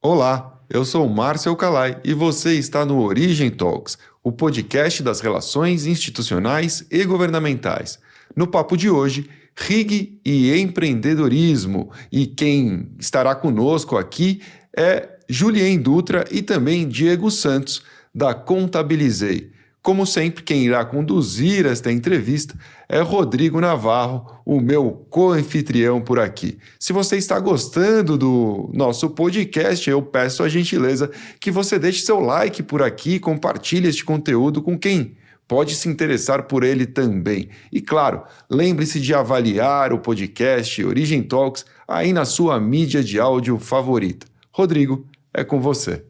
Olá, eu sou Márcio Calai e você está no Origem Talks, o podcast das relações institucionais e governamentais. No papo de hoje, RIG e empreendedorismo. E quem estará conosco aqui é Julien Dutra e também Diego Santos, da Contabilizei. Como sempre, quem irá conduzir esta entrevista é Rodrigo Navarro, o meu co-anfitrião por aqui. Se você está gostando do nosso podcast, eu peço a gentileza que você deixe seu like por aqui, compartilhe este conteúdo com quem pode se interessar por ele também. E claro, lembre-se de avaliar o podcast Origem Talks aí na sua mídia de áudio favorita. Rodrigo, é com você.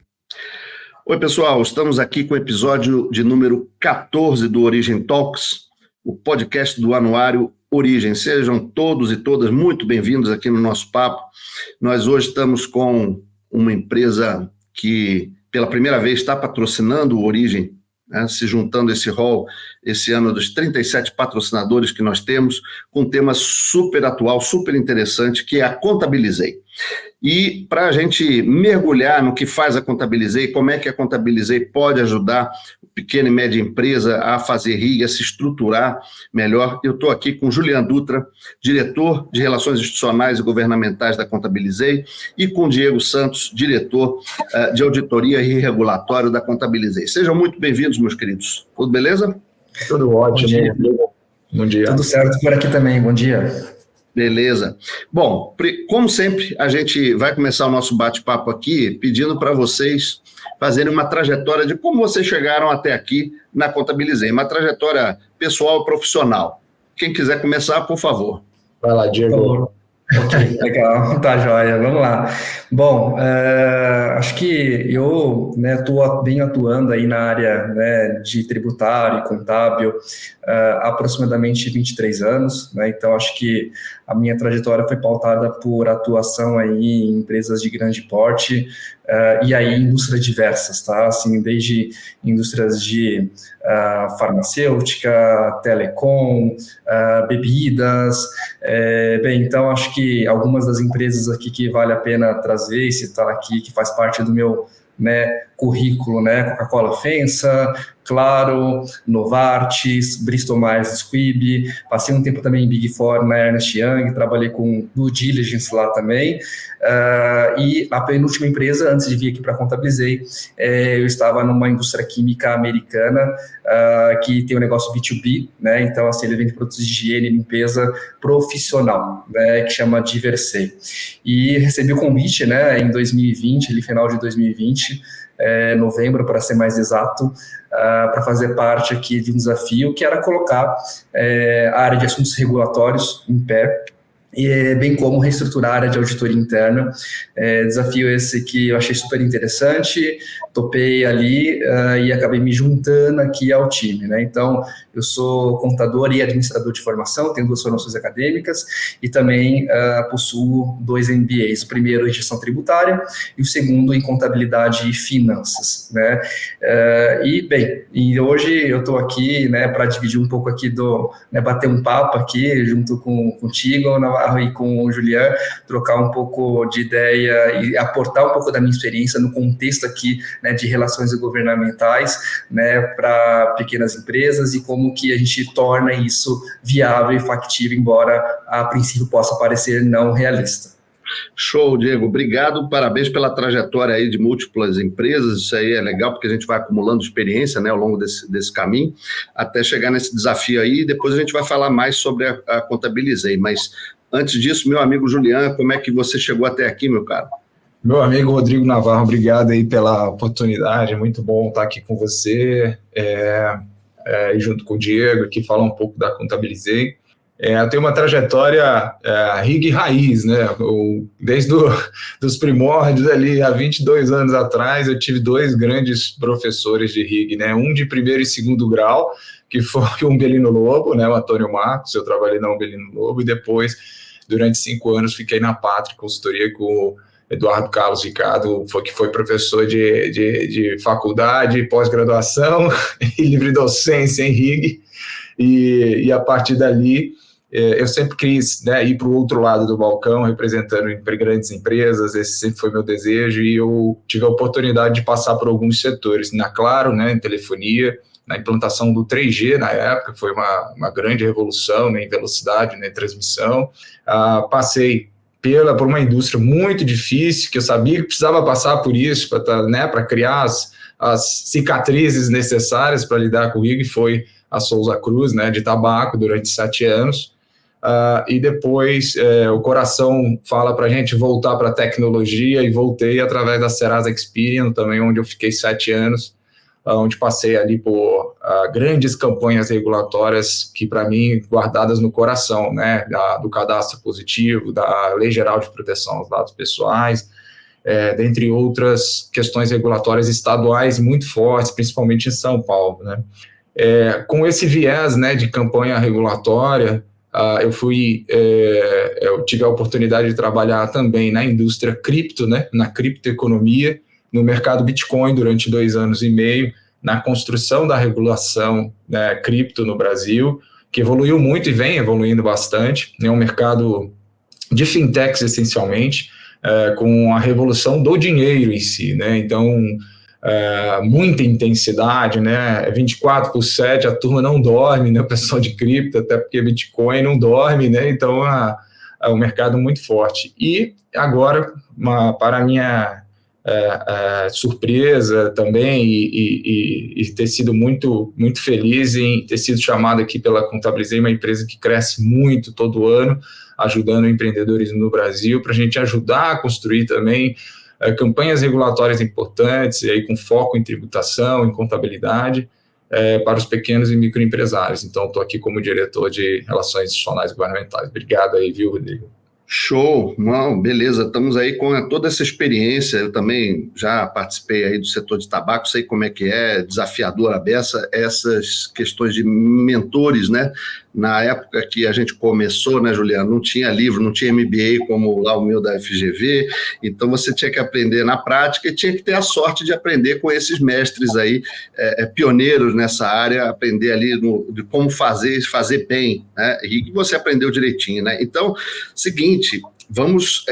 Oi, pessoal, estamos aqui com o episódio de número 14 do Origem Talks, o podcast do anuário Origem. Sejam todos e todas muito bem-vindos aqui no nosso papo. Nós hoje estamos com uma empresa que, pela primeira vez, está patrocinando o Origem, né, se juntando esse rol, esse ano dos 37 patrocinadores que nós temos, com um tema super atual, super interessante, que é a Contabilizei. E para a gente mergulhar no que faz a Contabilizei, como é que a Contabilizei pode ajudar a pequena e média empresa a fazer RIG, a se estruturar melhor, eu estou aqui com Julien Dutra, diretor de Relações Institucionais e Governamentais da Contabilizei, e com Diego Santos, diretor de Auditoria e Regulatório da Contabilizei. Sejam muito bem-vindos, meus queridos. Tudo beleza? Tudo ótimo. Bom dia. Tudo certo por aqui também, bom dia. Beleza. Bom, como sempre, a gente vai começar o nosso bate-papo aqui pedindo para vocês fazerem uma trajetória de como vocês chegaram até aqui na Contabilizei, uma trajetória pessoal e profissional. Quem quiser começar, por favor. Vai lá, Diego. Ok, legal, tá joia, vamos lá. Bom, acho que eu venho atuando aí na área, né, de tributário e contábil há aproximadamente 23 anos, né, então acho que a minha trajetória foi pautada por atuação aí em empresas de grande porte e aí indústrias diversas, tá? Assim, desde indústrias de farmacêutica, telecom, bebidas, bem, então acho que algumas das empresas aqui que vale a pena trazer e citar aqui, que faz parte do meu, né, currículo, né, Coca-Cola FEMSA, Claro, Novartis, Bristol Myers Squibb, passei um tempo também em Big Four, na Ernst Young, trabalhei com due diligence lá também, e a penúltima empresa, antes de vir aqui para a Contabilizei, eu estava numa indústria química americana, que tem um negócio B2B, né, então assim, ele vende produtos de higiene e limpeza profissional, né, que chama Diversei, e recebi o convite, né, em 2020, ali final de 2020, novembro, para ser mais exato, para fazer parte aqui de um desafio que era colocar a área de assuntos regulatórios em pé, e bem como reestruturar a área de auditoria interna. Desafio esse que eu achei super interessante, topei ali e acabei me juntando aqui ao time, né? Então, eu sou contador e administrador de formação, tenho 2 formações acadêmicas e também possuo 2 MBAs, o primeiro em gestão tributária e o segundo em contabilidade e finanças, né? E hoje eu estou aqui, né, para dividir um pouco aqui bater um papo aqui junto contigo, Navarro, e com o Julien, trocar um pouco de ideia e aportar um pouco da minha experiência no contexto aqui, né, de relações governamentais, né, para pequenas empresas e como que a gente torna isso viável e factível, embora a princípio possa parecer não realista. Show, Diego. Obrigado, parabéns pela trajetória aí de múltiplas empresas. Isso aí é legal porque a gente vai acumulando experiência, né, ao longo desse caminho, até chegar nesse desafio aí. Depois a gente vai falar mais sobre a Contabilizei. Mas antes disso, meu amigo Julien, como é que você chegou até aqui, meu caro? Meu amigo Rodrigo Navarro, obrigado aí pela oportunidade. muito bom estar aqui com você e junto com o Diego aqui falar um pouco da Contabilizei. Eu tenho uma trajetória RIG raiz, né? Desde os primórdios ali, há 22 anos atrás, eu tive 2 grandes professores de RIG, né? Um de primeiro e segundo grau, que foi o Umbelino Lobo, né? O Antônio Marcos, eu trabalhei na Umbelino Lobo, e depois, durante 5 anos, fiquei na Pátria, consultoria com o Eduardo Carlos Ricardo, que foi professor de faculdade, pós-graduação e livre docência em RIG, e a partir dali eu sempre quis, né, ir para o outro lado do balcão, representando grandes empresas, esse sempre foi meu desejo, e eu tive a oportunidade de passar por alguns setores, na Claro, né, em telefonia, na implantação do 3G na época, foi uma grande revolução, né, em velocidade, né, em transmissão. Passei por uma indústria muito difícil, que eu sabia que precisava passar por isso, para criar as cicatrizes necessárias para lidar com o RIG, foi a Souza Cruz, né, de tabaco, durante 7 anos. E depois o coração fala para a gente voltar para a tecnologia, e voltei através da Serasa Experian, também, onde eu fiquei 7 anos, onde passei ali por grandes campanhas regulatórias que, para mim, guardadas no coração, né, do cadastro positivo, da Lei Geral de Proteção aos Dados Pessoais, dentre outras questões regulatórias estaduais muito fortes, principalmente em São Paulo, né. Com esse viés, né, de campanha regulatória, eu tive a oportunidade de trabalhar também na indústria cripto, né, na criptoeconomia, no mercado Bitcoin durante 2 anos e meio, na construção da regulação, né, cripto no Brasil, que evoluiu muito e vem evoluindo bastante. É um mercado de fintechs, essencialmente, com a revolução do dinheiro em si, né? Então, muita intensidade, né? 24/7, a turma não dorme, né? O pessoal de cripto, até porque Bitcoin não dorme, né? Então, é um mercado muito forte. E agora, para a minha surpresa também, e ter sido muito, muito feliz em ter sido chamado aqui pela Contabilizei, uma empresa que cresce muito todo ano, ajudando empreendedores no Brasil, para a gente ajudar a construir também campanhas regulatórias importantes, e aí com foco em tributação, em contabilidade, para os pequenos e microempresários. Então, estou aqui como diretor de Relações Institucionais Governamentais. Obrigado aí, viu, Rodrigo? Show, não, beleza, estamos aí com toda essa experiência. Eu também já participei aí do setor de tabaco, sei como é que é desafiador a beça, essas questões de mentores, né? Na época que a gente começou, né, Juliano, não tinha livro, não tinha MBA como lá o meu da FGV, então você tinha que aprender na prática e tinha que ter a sorte de aprender com esses mestres aí, pioneiros nessa área, aprender ali de como fazer bem, né? E você aprendeu direitinho, né? Então, seguinte, vamos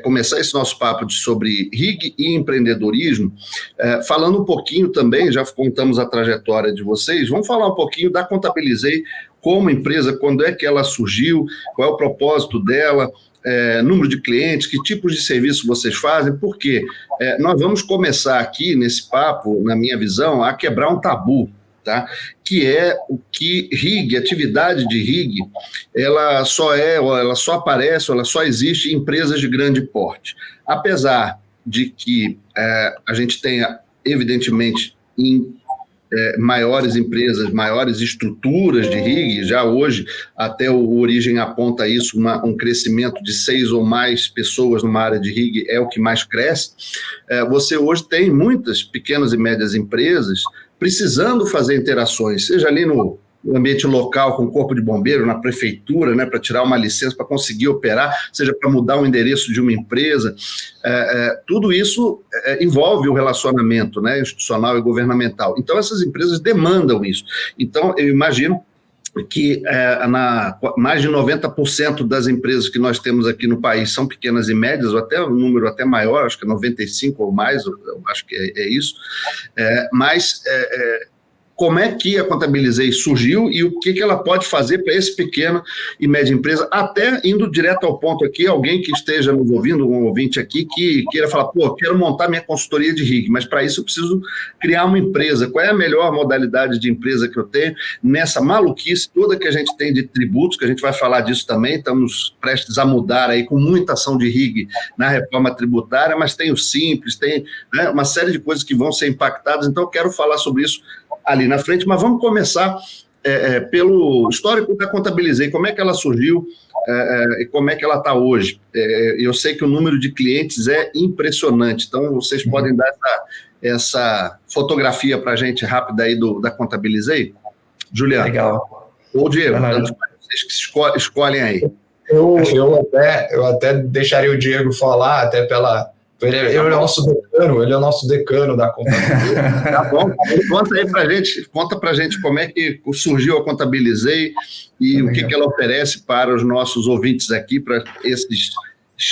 começar esse nosso papo sobre RIG e empreendedorismo, falando um pouquinho também, já contamos a trajetória de vocês, vamos falar um pouquinho da Contabilizei como empresa, quando é que ela surgiu, qual é o propósito dela, número de clientes, que tipos de serviço vocês fazem, porque nós vamos começar aqui nesse papo, na minha visão, a quebrar um tabu, tá? Que é o que RIG, atividade de RIG, ela só aparece, ela só existe em empresas de grande porte. Apesar de que a gente tenha, evidentemente, maiores empresas, maiores estruturas de RIG, já hoje, até o Origem aponta isso, um crescimento de 6 ou mais pessoas numa área de RIG é o que mais cresce. Você hoje tem muitas pequenas e médias empresas precisando fazer interações, seja ali no ambiente local com o corpo de bombeiro, na prefeitura, né, para tirar uma licença, para conseguir operar, seja para mudar o endereço de uma empresa, tudo isso envolve o relacionamento, né, institucional e governamental. Então, essas empresas demandam isso. Então, eu imagino que mais de 90% das empresas que nós temos aqui no país são pequenas e médias, ou até um número até maior, acho que é 95% ou mais, eu acho que é isso, mas como é que a Contabilizei surgiu e o que ela pode fazer para esse pequeno e média empresa, até indo direto ao ponto aqui, alguém que esteja nos ouvindo, um ouvinte aqui, que queira falar, quero montar minha consultoria de RIG, mas para isso eu preciso criar uma empresa. Qual é a melhor modalidade de empresa que eu tenho nessa maluquice toda que a gente tem de tributos, que a gente vai falar disso também, estamos prestes a mudar aí com muita ação de RIG na reforma tributária, mas tem o Simples, tem, né, uma série de coisas que vão ser impactadas, então eu quero falar sobre isso ali na frente, mas vamos começar pelo histórico da Contabilizei, como é que ela surgiu e como é que ela está hoje. Eu sei que o número de clientes é impressionante, então vocês podem dar essa fotografia para a gente rápida aí da Contabilizei? Juliano. Legal. Ou Diego, vocês que escolhem aí. Eu até deixaria o Diego falar, até pela Ele é o nosso decano da contabilidade. Tá bom, conta pra gente como é que surgiu a Contabilizei e o que ela oferece para os nossos ouvintes aqui, para esses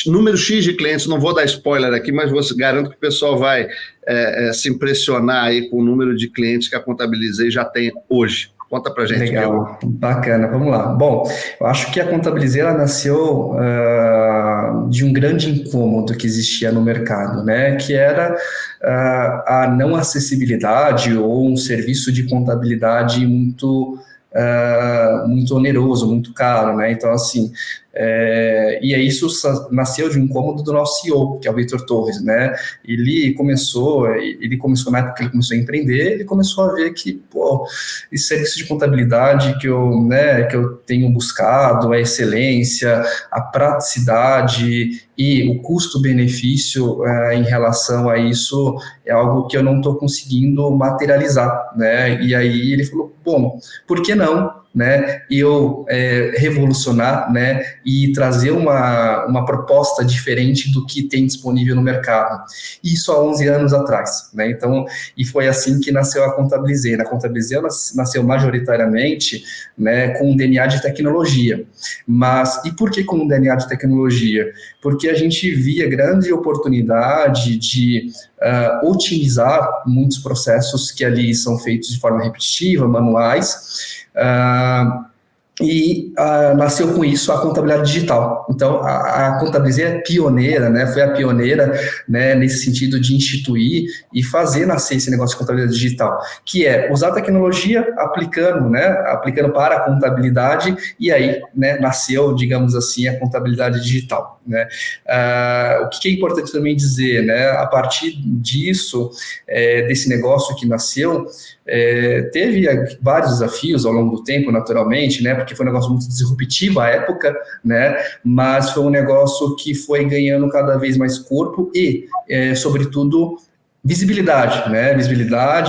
número X de clientes. Não vou dar spoiler aqui, mas garanto que o pessoal vai se impressionar aí com o número de clientes que a Contabilizei já tem hoje. Conta pra gente. Legal, bacana, vamos lá. Bom, eu acho que a Contabilizei ela nasceu de um grande incômodo que existia no mercado, né? Que era a não acessibilidade ou um serviço de contabilidade muito oneroso, muito caro, né? Então, assim, e aí isso nasceu de um incômodo do nosso CEO, que é o Vitor Torres, né? Ele começou na época que ele começou a empreender, ele começou a ver que, esse serviço de contabilidade que eu tenho buscado, a excelência, a praticidade e o custo-benefício em relação a isso é algo que eu não estou conseguindo materializar, né? E aí ele falou, bom, por que não? Né, eu revolucionar, né, e trazer uma proposta diferente do que tem disponível no mercado. Isso há 11 anos atrás, né? Então, e foi assim que nasceu a Contabilizei. A Contabilizei nasceu majoritariamente, né, com um DNA de tecnologia. E por que com um DNA de tecnologia? Porque a gente via grande oportunidade de otimizar muitos processos que ali são feitos de forma repetitiva, manuais, nasceu com isso a contabilidade digital. Então, a Contabilizei é pioneira, né? Foi a pioneira, né, nesse sentido de instituir e fazer nascer esse negócio de contabilidade digital, que é usar a tecnologia aplicando para a contabilidade, e aí, né, nasceu, digamos assim, a contabilidade digital, né? O que é importante também dizer, né? A partir disso, desse negócio que nasceu, teve vários desafios ao longo do tempo, naturalmente, né, porque foi um negócio muito disruptivo à época, né, mas foi um negócio que foi ganhando cada vez mais corpo e, sobretudo, visibilidade, né,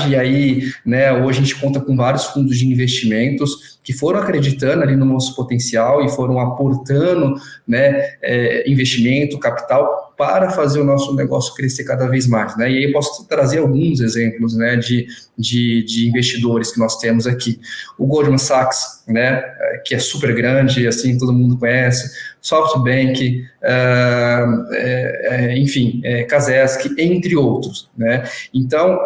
e aí, né, hoje a gente conta com vários fundos de investimentos que foram acreditando ali no nosso potencial e foram aportando, né, investimento, capital, para fazer o nosso negócio crescer cada vez mais, né? E aí eu posso trazer alguns exemplos, né, de investidores que nós temos aqui. O Goldman Sachs, né, que é super grande, assim, todo mundo conhece, SoftBank, enfim, Kazesky, entre outros, né? Então,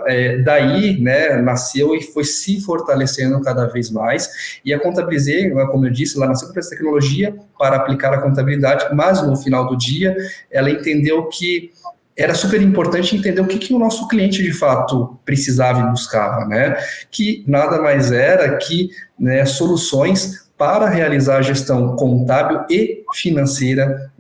daí, né, nasceu e foi se fortalecendo cada vez mais, e a Contabilizei, como eu disse, ela nasceu com essa tecnologia para aplicar a contabilidade, mas no final do dia, ela entendeu que era super importante entender o que o nosso cliente de fato precisava e buscava, né? Que nada mais era que, né, soluções para realizar a gestão contábil e financeira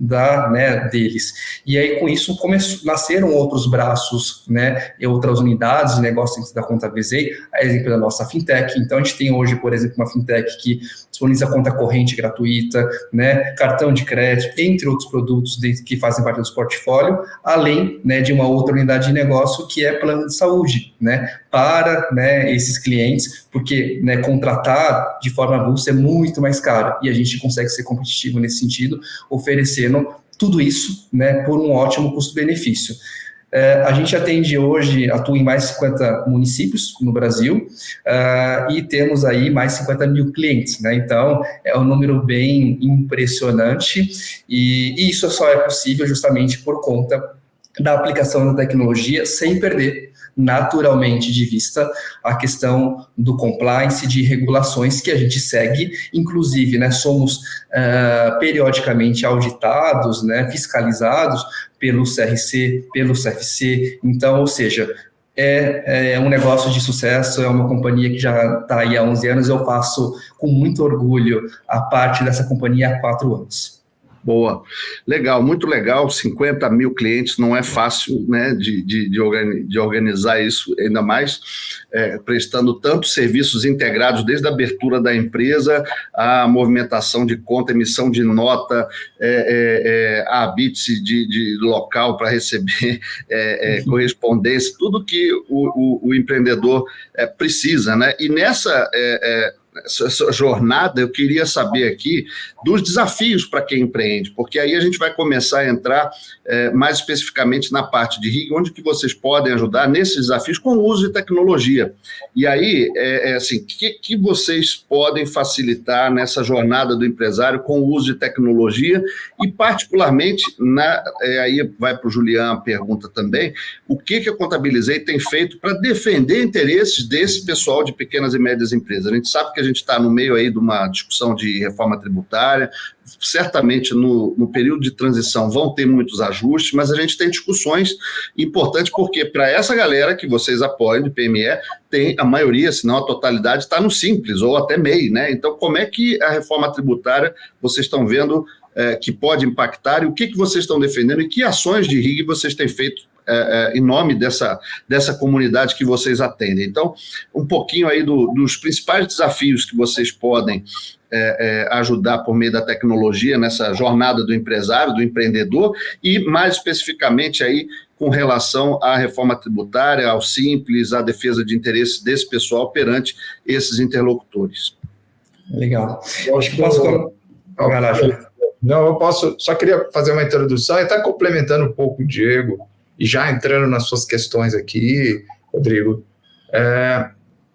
deles. E aí, com isso, nasceram outros braços, né, e outras unidades de negócios da Contabilizei, a exemplo da nossa fintech. Então, a gente tem hoje, por exemplo, uma fintech que disponibiliza conta corrente gratuita, né, cartão de crédito, entre outros produtos que fazem parte do portfólio, além, né, de uma outra unidade de negócio que é plano de saúde, né, para, né, esses clientes, porque, né, contratar de forma avulsa é muito mais caro, e a gente consegue ser competitivo nesse sentido, oferecendo tudo isso, né, por um ótimo custo-benefício. A gente atua em mais de 50 municípios no Brasil, e temos aí mais de 50 mil clientes, né? Então, é um número bem impressionante, e isso só é possível justamente por conta da aplicação da tecnologia, sem perder naturalmente de vista a questão do compliance, de regulações que a gente segue, inclusive, né, somos periodicamente auditados, né, fiscalizados pelo CRC, pelo CFC, então, ou seja, é um negócio de sucesso, é uma companhia que já está aí há 11 anos, eu faço com muito orgulho a parte dessa companhia há 4 anos. Boa, legal, muito legal, 50 mil clientes, não é fácil, né, de organizar isso, ainda mais prestando tantos serviços integrados, desde a abertura da empresa, a movimentação de conta, emissão de nota, a bits de local para receber correspondência, tudo que o empreendedor precisa, né, e essa jornada, eu queria saber aqui dos desafios para quem empreende, porque aí a gente vai começar a entrar mais especificamente na parte de RIG, onde que vocês podem ajudar nesses desafios com o uso de tecnologia. E aí, assim, o que vocês podem facilitar nessa jornada do empresário com o uso de tecnologia e, particularmente, aí vai para o Julián a pergunta também, o que a Contabilizei tem feito para defender interesses desse pessoal de pequenas e médias empresas? A gente sabe que a gente está no meio aí de uma discussão de reforma tributária, certamente no período de transição vão ter muitos ajustes, mas a gente tem discussões importantes, porque para essa galera que vocês apoiam de PME, tem a maioria, se não a totalidade, está no Simples, ou até MEI, né? Então, como é que a reforma tributária vocês estão vendo que pode impactar, e o que vocês estão defendendo, e que ações de RIG vocês têm feito em nome dessa comunidade que vocês atendem? Então, um pouquinho aí dos principais desafios que vocês podem ajudar por meio da tecnologia nessa jornada do empresário, do empreendedor, e mais especificamente aí com relação à reforma tributária, ao Simples, à defesa de interesses desse pessoal perante esses interlocutores. Legal. Eu acho que posso... Vai lá, Ju. Não, eu posso, só queria fazer uma introdução e até complementando um pouco o Diego, e já entrando nas suas questões aqui, Rodrigo.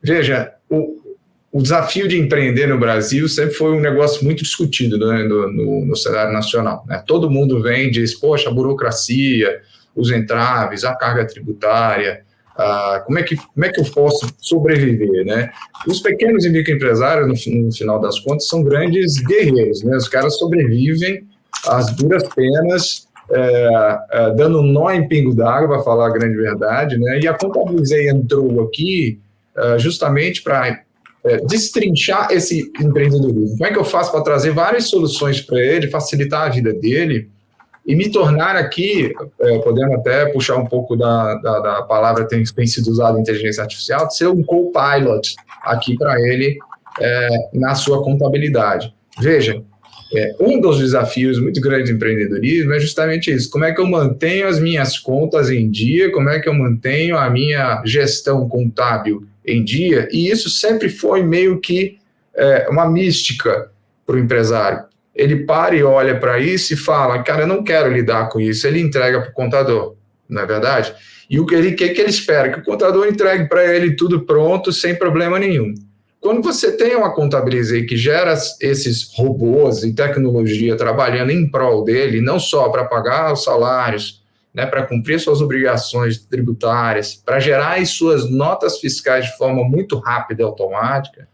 Veja, o desafio de empreender no Brasil sempre foi um negócio muito discutido, né, no cenário nacional, né? Todo mundo vem e diz, poxa, a burocracia, os entraves, a carga tributária, como é que eu posso sobreviver, né? Os pequenos e microempresários, no final das contas, são grandes guerreiros, né? Os caras sobrevivem às duras penas, dando um nó em pingo d'água, para falar a grande verdade, né? E a Contabilizei entrou aqui justamente para destrinchar esse empreendedorismo. Como é que eu faço para trazer várias soluções para ele, facilitar a vida dele e me tornar aqui, podendo até puxar um pouco da palavra que tem sido usada, inteligência artificial, de ser um co-pilot aqui para ele na sua contabilidade. Veja, um dos desafios muito grandes do empreendedorismo é justamente isso. Como é que eu mantenho as minhas contas em dia? Como é que eu mantenho a minha gestão contábil em dia? E isso sempre foi meio que uma mística para o empresário. Ele para e olha para isso e fala, cara, eu não quero lidar com isso. Ele entrega para o contador, não é verdade? E o que ele espera? Que o contador entregue para ele tudo pronto, sem problema nenhum. Quando você tem uma Contabilizei que gera esses robôs e tecnologia trabalhando em prol dele, não só para pagar os salários, né, para cumprir suas obrigações tributárias, para gerar as suas notas fiscais de forma muito rápida e automática,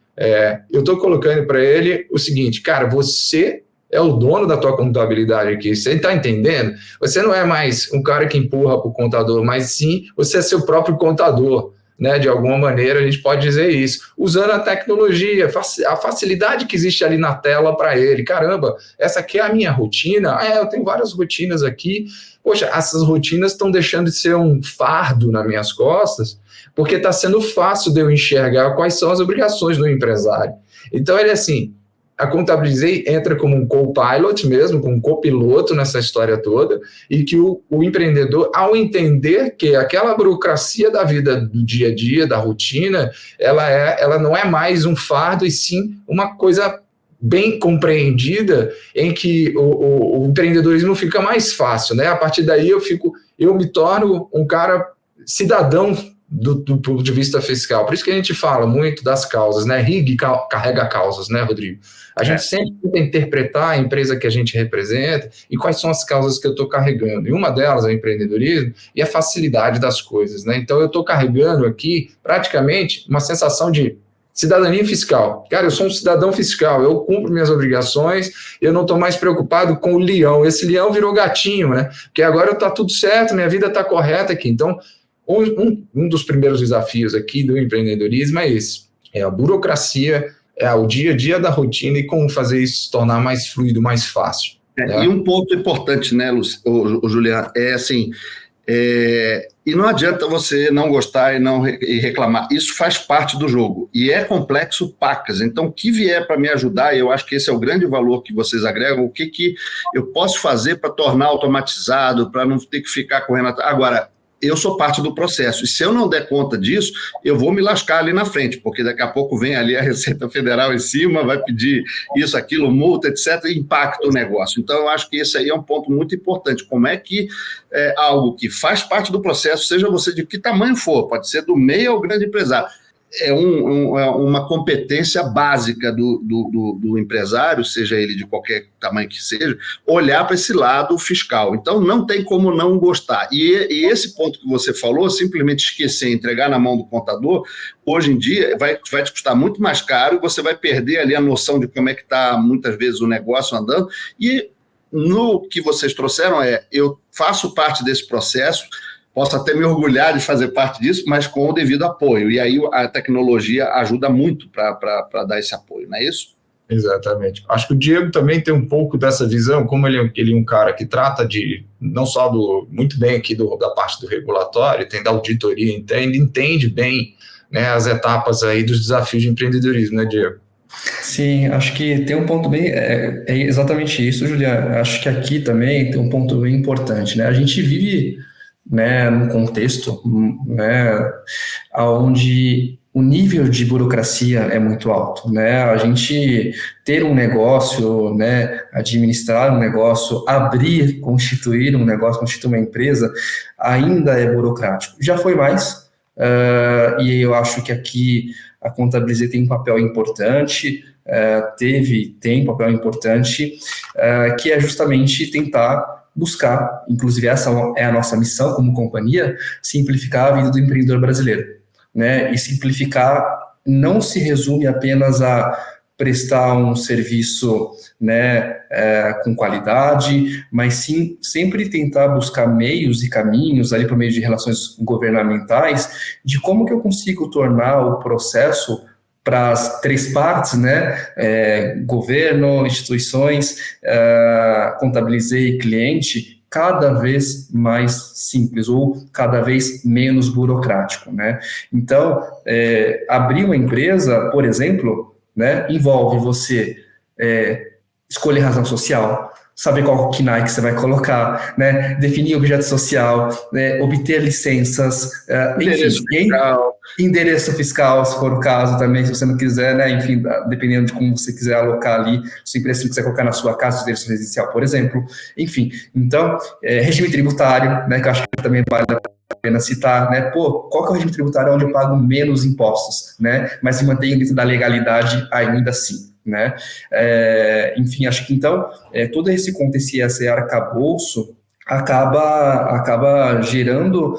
eu estou colocando para ele o seguinte, cara, você é o dono da tua contabilidade aqui, você está entendendo? Você não é mais um cara que empurra para o contador, mas sim, você é seu próprio contador, né? De alguma maneira a gente pode dizer isso, usando a tecnologia, a facilidade que existe ali na tela para ele. Caramba, essa aqui é a minha rotina? Eu tenho várias rotinas aqui. Poxa, essas rotinas estão deixando de ser um fardo nas minhas costas, porque está sendo fácil de eu enxergar quais são as obrigações do empresário. Então, ele assim, a Contabilizei entra como um co-pilot mesmo, como um copiloto nessa história toda, e que o empreendedor, ao entender que aquela burocracia da vida do dia a dia, da rotina, ela não é mais um fardo, e sim uma coisa bem compreendida, em que o empreendedorismo fica mais fácil, né? A partir daí eu me torno um cara cidadão do ponto de vista fiscal. Por isso que a gente fala muito das causas, né? RIG carrega causas, né, Rodrigo? A gente sempre tenta interpretar a empresa que a gente representa e quais são as causas que eu estou carregando. E uma delas é o empreendedorismo e a facilidade das coisas, né? Então, eu estou carregando aqui, praticamente, uma sensação de cidadania fiscal. Cara, eu sou um cidadão fiscal, eu cumpro minhas obrigações, eu não estou mais preocupado com o leão. Esse leão virou gatinho, né? Porque agora está tudo certo, minha vida está correta aqui. Então, um dos primeiros desafios aqui do empreendedorismo é esse, é a burocracia, é o dia a dia da rotina e como fazer isso se tornar mais fluido, mais fácil. Né? E um ponto importante, né, Julián, assim, e não adianta você não gostar e reclamar, isso faz parte do jogo, e é complexo pacas, então o que vier para me ajudar, eu acho que esse é o grande valor que vocês agregam, o que eu posso fazer para tornar automatizado, para não ter que ficar correndo atrás. Agora, eu sou parte do processo, e se eu não der conta disso, eu vou me lascar ali na frente, porque daqui a pouco vem ali a Receita Federal em cima, vai pedir isso, aquilo, multa, etc., e impacta o negócio. Então, eu acho que esse aí é um ponto muito importante, como é que algo que faz parte do processo, seja você de que tamanho for, pode ser do meio ao grande empresário, é uma competência básica do empresário, seja ele de qualquer tamanho que seja, olhar para esse lado fiscal. Então, não tem como não gostar. E esse ponto que você falou, simplesmente esquecer, entregar na mão do contador, hoje em dia vai te custar muito mais caro e você vai perder ali a noção de como é que está, muitas vezes, o negócio andando. E no que vocês trouxeram eu faço parte desse processo, posso até me orgulhar de fazer parte disso, mas com o devido apoio. E aí a tecnologia ajuda muito para dar esse apoio, não é isso? Exatamente. Acho que o Diego também tem um pouco dessa visão, como ele é um cara que trata não só muito bem aqui da parte do regulatório, tem da auditoria, entende bem, né, as etapas aí dos desafios de empreendedorismo, né, Diego? Sim, acho que tem um ponto bem, é exatamente isso, Juliano. Acho que aqui também tem um ponto bem importante, né? A gente vive, né, num contexto, né, onde o nível de burocracia é muito alto, né? A gente ter um negócio, né, administrar um negócio, constituir um negócio, constituir uma empresa, ainda é burocrático. Já foi mais, e eu acho que aqui a Contabilizei tem um papel importante, tem um papel importante, que é justamente tentar buscar, inclusive essa é a nossa missão como companhia, simplificar a vida do empreendedor brasileiro, né? E simplificar não se resume apenas a prestar um serviço, né, com qualidade, mas sim sempre tentar buscar meios e caminhos ali por meio de relações governamentais de como que eu consigo tornar o processo para as três partes, né, governo, instituições, Contabilizei cliente, cada vez mais simples ou cada vez menos burocrático, né? Então, abrir uma empresa, por exemplo, né, envolve você escolher razão social, saber qual KNAI que você vai colocar, né, definir objeto social, né, obter licenças, endereço fiscal, se for o caso também, se você não quiser, né, enfim, dependendo de como você quiser alocar ali, se a empresa quiser colocar na sua casa, endereço residencial, por exemplo, enfim. Então, regime tributário, né, que eu acho que também vale a pena citar, né, qual que é o regime tributário onde eu pago menos impostos, né, mas se mantenho dentro da legalidade ainda assim, né? Enfim, acho que então todo esse contexto, esse arcabouço acaba gerando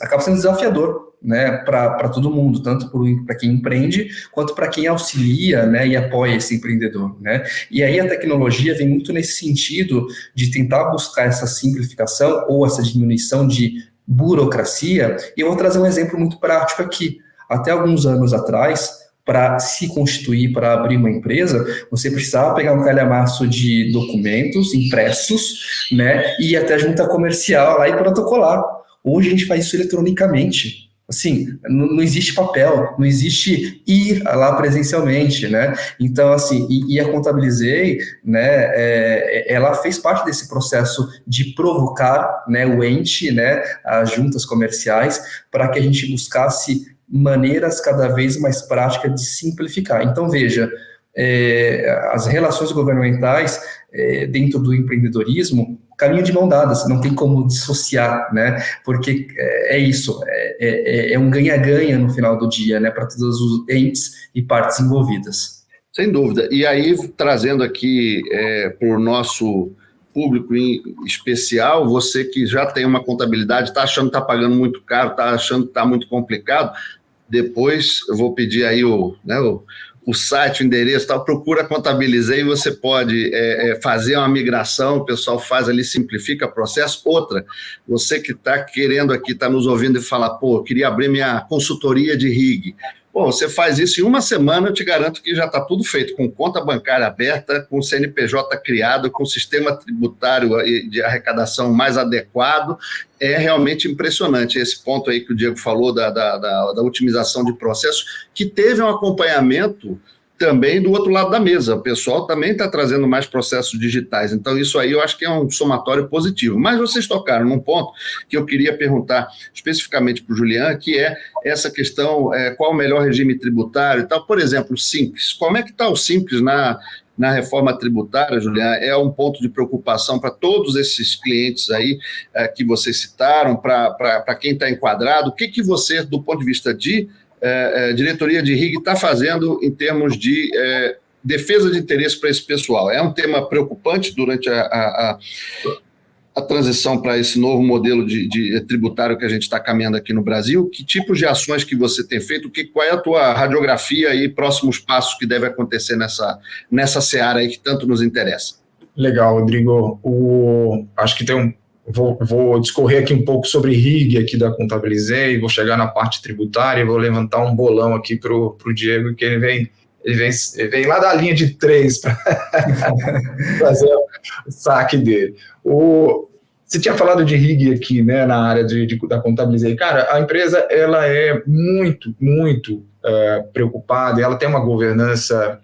acaba sendo desafiador, né, para todo mundo, tanto para quem empreende quanto para quem auxilia, né, e apoia esse empreendedor, né? E aí a tecnologia vem muito nesse sentido de tentar buscar essa simplificação ou essa diminuição de burocracia. E eu vou trazer um exemplo muito prático aqui. Até alguns anos atrás, para se constituir, para abrir uma empresa, você precisava pegar um calhamaço de documentos impressos, né, e ir até a junta comercial lá e protocolar. Hoje a gente faz isso eletronicamente. Assim, não existe papel, não existe ir lá presencialmente, né? Então, assim, e a Contabilizei, né, ela fez parte desse processo de provocar, né, o ente, né, as juntas comerciais, para que a gente buscasse maneiras cada vez mais práticas de simplificar. Então, veja, as relações governamentais dentro do empreendedorismo caminham de mão dadas, não tem como dissociar, né? Porque é isso, é um ganha-ganha no final do dia, né, para todos os entes e partes envolvidas. Sem dúvida. E aí, trazendo aqui para o nosso público em especial, você que já tem uma contabilidade, está achando que está pagando muito caro, está achando que está muito complicado, depois eu vou pedir aí o site, o endereço, tal, procura Contabilizei e você pode fazer uma migração, o pessoal faz ali, simplifica o processo. Outra, você que está querendo aqui, está nos ouvindo e fala, eu queria abrir minha consultoria de RIG. Você faz isso em uma semana, eu te garanto que já está tudo feito, com conta bancária aberta, com CNPJ criado, com sistema tributário de arrecadação mais adequado. É realmente impressionante esse ponto aí que o Diego falou da otimização de processos, que teve um acompanhamento também do outro lado da mesa. O pessoal também está trazendo mais processos digitais. Então, isso aí eu acho que é um somatório positivo. Mas vocês tocaram num ponto que eu queria perguntar especificamente para o Julian, que é essa questão, qual o melhor regime tributário e tal. Por exemplo, o Simples. Como é que está o Simples na reforma tributária, Julian? É um ponto de preocupação para todos esses clientes aí que vocês citaram, para quem está enquadrado. O que você, do ponto de vista de diretoria de RIG, está fazendo em termos de defesa de interesse para esse pessoal? É um tema preocupante durante a transição para esse novo modelo de tributário que a gente está caminhando aqui no Brasil? Que tipos de ações que você tem feito? Qual é a tua radiografia e próximos passos que devem acontecer nessa seara aí que tanto nos interessa? Legal, Rodrigo. Acho que vou discorrer aqui um pouco sobre RIG aqui da Contabilizei, vou chegar na parte tributária e vou levantar um bolão aqui para o Diego, que ele vem lá da linha de 3 para fazer o saque dele. Você tinha falado de RIG aqui, né, na área da Contabilizei. Cara, a empresa ela é muito, muito preocupada, ela tem uma governança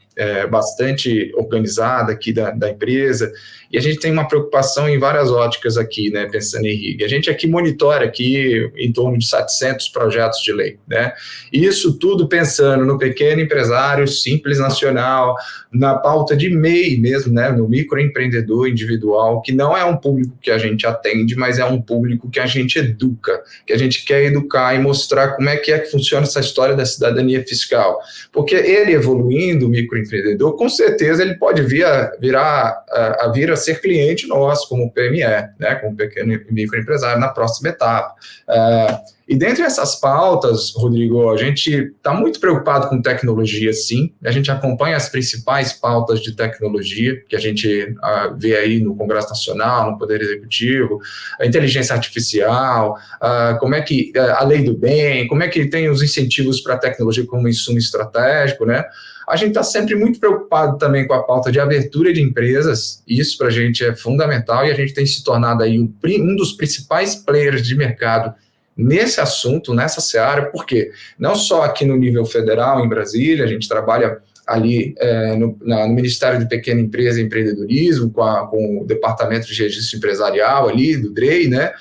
bastante organizada aqui da empresa, e a gente tem uma preocupação em várias óticas aqui, né, pensando em RIG. A gente aqui monitora aqui em torno de 700 projetos de lei, né, isso tudo pensando no pequeno empresário simples nacional, na pauta de MEI mesmo, né, no microempreendedor individual, que não é um público que a gente atende, mas é um público que a gente educa, que a gente quer educar e mostrar como é que funciona essa história da cidadania fiscal, porque ele evoluindo, o microempreendedor, com certeza ele pode vir a ser cliente nosso, como PME, né, como pequeno e microempresário, na próxima etapa. E dentre essas pautas, Rodrigo, a gente está muito preocupado com tecnologia, sim. A gente acompanha as principais pautas de tecnologia que a gente vê aí no Congresso Nacional, no Poder Executivo, a inteligência artificial, como é que a lei do bem, como é que tem os incentivos para a tecnologia como insumo estratégico, né? A gente está sempre muito preocupado também com a pauta de abertura de empresas, isso para a gente é fundamental, e a gente tem se tornado aí um dos principais players de mercado nesse assunto, nessa seara, porque não só aqui no nível federal, em Brasília, a gente trabalha ali no Ministério de Pequena Empresa e Empreendedorismo, com o Departamento de Registro Empresarial ali, do DREI, né?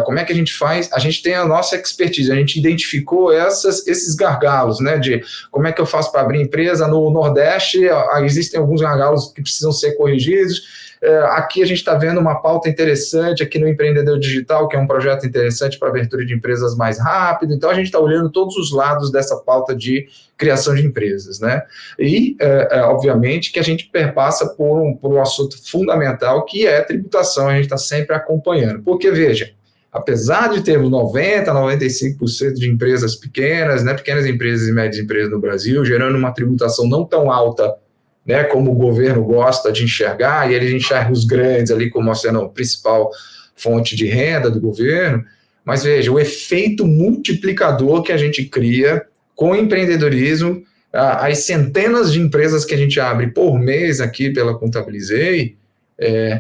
Como é que a gente faz? A gente tem a nossa expertise, a gente identificou esses gargalos, né, de como é que eu faço para abrir empresa no Nordeste, existem alguns gargalos que precisam ser corrigidos. Aqui a gente está vendo uma pauta interessante aqui no Empreendedor Digital, que é um projeto interessante para abertura de empresas mais rápido. Então, a gente está olhando todos os lados dessa pauta de criação de empresas, né? E, obviamente, que a gente perpassa por um assunto fundamental, que é a tributação. A gente está sempre acompanhando. Porque, veja, apesar de termos 90%, 95% de empresas pequenas, né, pequenas empresas e médias empresas no Brasil, gerando uma tributação não tão alta, né, como o governo gosta de enxergar, e ele enxerga os grandes ali como sendo a principal fonte de renda do governo, mas veja, o efeito multiplicador que a gente cria com o empreendedorismo, as centenas de empresas que a gente abre por mês aqui pela Contabilizei,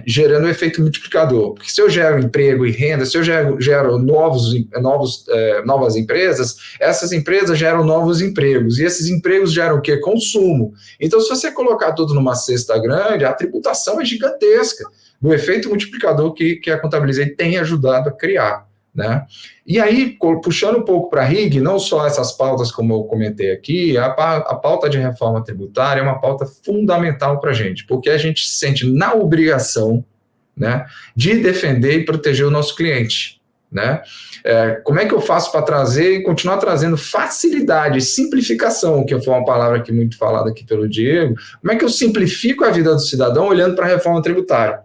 gerando um efeito multiplicador. Porque se eu gero emprego e renda, se eu gero novas empresas, essas empresas geram novos empregos, e esses empregos geram o quê? Consumo. Então, se você colocar tudo numa cesta grande, a tributação é gigantesca, do efeito multiplicador que a Contabilizei tem ajudado a criar, né? E aí, puxando um pouco para a RIG, não só essas pautas como eu comentei aqui, a pauta de reforma tributária é uma pauta fundamental para a gente, porque a gente se sente na obrigação, né, de defender e proteger o nosso cliente, né? Como é que eu faço para trazer e continuar trazendo facilidade, simplificação, que foi uma palavra aqui muito falada aqui pelo Diego, como é que eu simplifico a vida do cidadão olhando para a reforma tributária?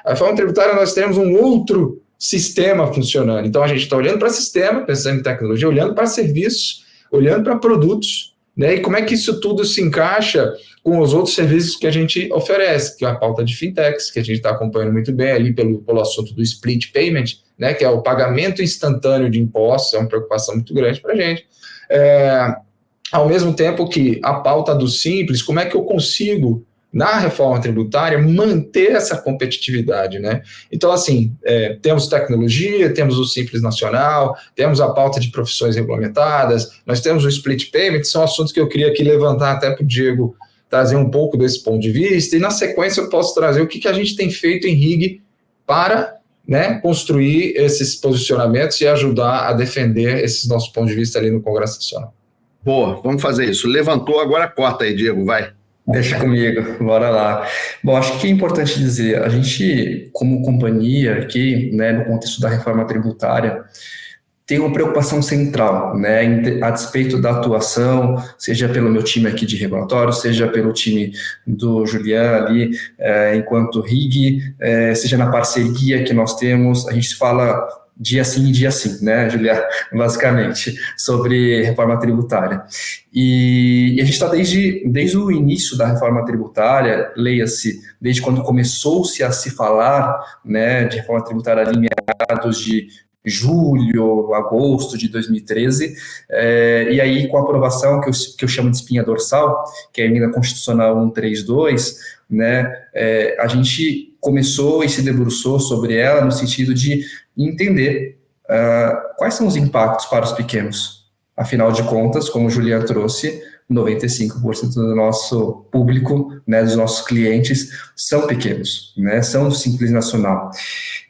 A reforma tributária, nós temos um outro sistema funcionando. Então, a gente está olhando para sistema, pensando em tecnologia, olhando para serviços, olhando para produtos, né? E como é que isso tudo se encaixa com os outros serviços que a gente oferece, que é a pauta de fintechs, que a gente está acompanhando muito bem ali pelo assunto do split payment, né? Que é o pagamento instantâneo de impostos, é uma preocupação muito grande para a gente. Ao mesmo tempo que a pauta do simples, como é que eu consigo, na reforma tributária, manter essa competitividade, né? Então, assim, temos tecnologia, temos o Simples Nacional, temos a pauta de profissões regulamentadas, nós temos o split payment, que são assuntos que eu queria aqui levantar até para o Diego trazer um pouco desse ponto de vista, e na sequência eu posso trazer o que a gente tem feito em RIG para, né, construir esses posicionamentos e ajudar a defender esses nossos pontos de vista ali no Congresso Nacional. Boa, vamos fazer isso. Levantou, agora corta aí, Diego, vai. Deixa comigo, bora lá. Bom, acho que é importante dizer, a gente, como companhia aqui, né, no contexto da reforma tributária, tem uma preocupação central, né, a despeito da atuação, seja pelo meu time aqui de regulatório, seja pelo time do Julian ali, enquanto RIG, seja na parceria que nós temos, a gente fala dia sim e dia sim, né, Julian, basicamente, sobre reforma tributária. E a gente está desde o início da reforma tributária, leia-se, desde quando começou-se a se falar, né, de reforma tributária ali em meados de julho, agosto de 2013, e aí com a aprovação que eu chamo de espinha dorsal, que é a emenda constitucional 132, né, a gente começou e se debruçou sobre ela no sentido de entender quais são os impactos para os pequenos. Afinal de contas, como o Julian trouxe, 95% do nosso público, né, dos nossos clientes, são pequenos, né, são do Simples Nacional.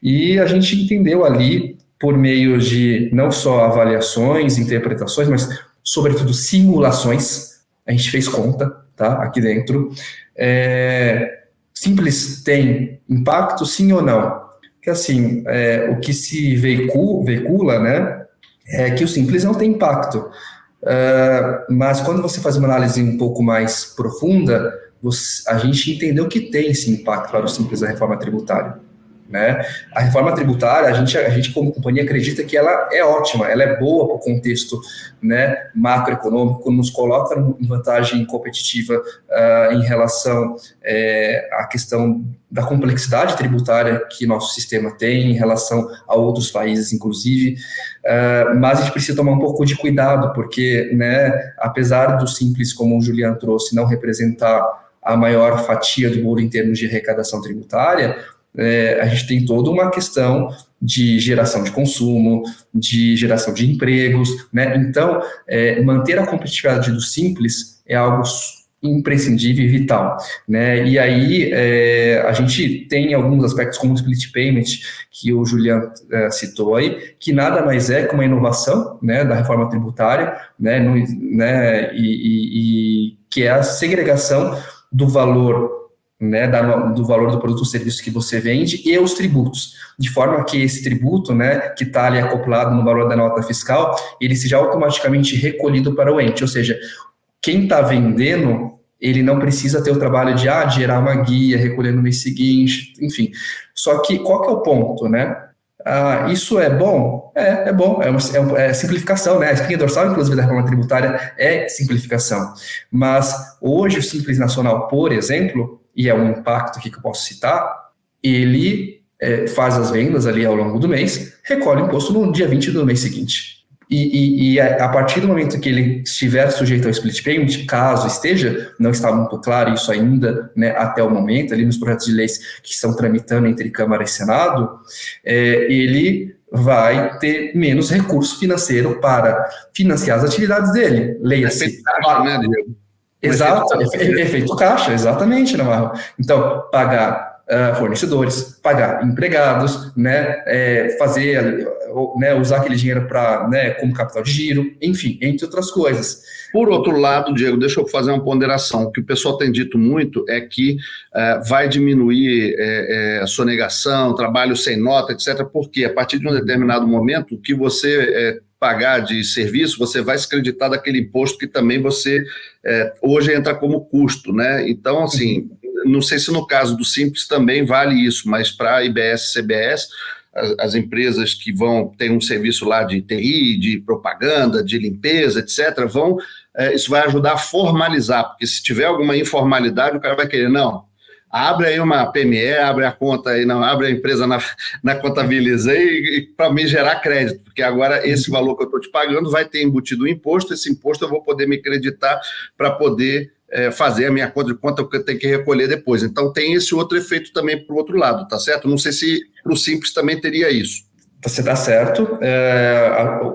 E a gente entendeu ali, por meio de não só avaliações, interpretações, mas, sobretudo, simulações. A gente fez conta, tá, aqui dentro. Simples tem impacto, sim ou não? Porque, assim, o que se veicula, né, é que o Simples não tem impacto. Mas, quando você faz uma análise um pouco mais profunda, a gente entendeu que tem esse impacto para o Simples da reforma tributária. Né? A reforma tributária, a gente como companhia acredita que ela é ótima, ela é boa para o contexto, né, macroeconômico, nos coloca em vantagem competitiva em relação à questão da complexidade tributária que nosso sistema tem em relação a outros países, inclusive, mas a gente precisa tomar um pouco de cuidado, porque, né, apesar do Simples, como o Julian trouxe, não representar a maior fatia do bolo em termos de arrecadação tributária, a gente tem toda uma questão de geração de consumo, de geração de empregos, né? Então, manter a competitividade do Simples é algo imprescindível e vital, né? E aí, a gente tem alguns aspectos como o split payment, que o Julian citou aí, que nada mais é que uma inovação, né, da reforma tributária, né, e que é a segregação do valor, né, do valor do produto ou serviço que você vende e os tributos, de forma que esse tributo, né, que está ali acoplado no valor da nota fiscal, ele seja automaticamente recolhido para o ente, ou seja, quem está vendendo, ele não precisa ter o trabalho de gerar uma guia, recolher no mês seguinte, enfim. Só que qual que é o ponto, né? Isso é bom? É bom, é simplificação, né? A espinha dorsal, inclusive, da reforma tributária é simplificação. Mas hoje o Simples Nacional, por exemplo, e é um impacto aqui que eu posso citar, ele faz as vendas ali ao longo do mês, recolhe o imposto no dia 20 do mês seguinte. E a partir do momento que ele estiver sujeito ao split payment, caso esteja, não está muito claro isso ainda, né, até o momento, ali nos projetos de leis que estão tramitando entre Câmara e Senado, ele vai ter menos recurso financeiro para financiar as atividades dele. Leia-se. Efeito caixa, né, Diego? Exato, efeito caixa, exatamente, Navarro. Então, pagar fornecedores, pagar empregados, né, fazer, né, usar aquele dinheiro para, né, como capital de giro, enfim, entre outras coisas. Por outro lado, Diego, deixa eu fazer uma ponderação. O que o pessoal tem dito muito é que vai diminuir a sonegação, trabalho sem nota, etc., porque a partir de um determinado momento, o que você pagar de serviço, você vai se creditar daquele imposto que também você hoje entra como custo, né? Então, assim, não sei se no caso do Simples também vale isso, mas para a IBS, CBS, as empresas que ter um serviço lá de TI, de propaganda, de limpeza, etc., isso vai ajudar a formalizar, porque se tiver alguma informalidade, o cara vai querer, não, abre aí uma PME, abre a conta aí, não, abre a empresa na Contabiliza e para me gerar crédito, porque agora esse valor que eu estou te pagando vai ter embutido o imposto, esse imposto eu vou poder me creditar para poder fazer a minha conta de quanto eu tenho que recolher depois. Então tem esse outro efeito também para o outro lado, tá certo? Não sei se para o Simples também teria isso. Você está certo.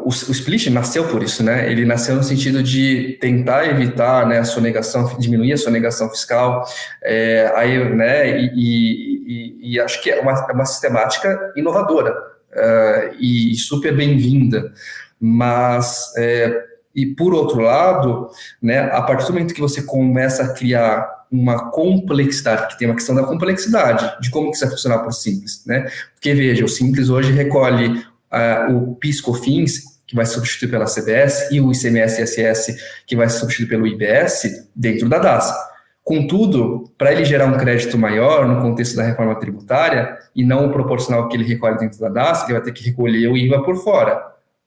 O split nasceu por isso, né? Ele nasceu no sentido de tentar evitar, né, a sonegação, diminuir a sonegação fiscal. E acho que é uma sistemática inovadora e super bem-vinda. Mas, e por outro lado, né, a partir do momento que você começa a criar uma complexidade, que tem uma questão da complexidade, de como que isso vai funcionar para o Simples, né? Porque, veja, o Simples hoje recolhe o PIS/COFINS, que vai ser substituído pela CBS, e o ICMS e ISS, que vai ser substituído pelo IBS, dentro da DAS. Contudo, para ele gerar um crédito maior no contexto da reforma tributária, e não o proporcional que ele recolhe dentro da DAS, ele vai ter que recolher o IVA por fora,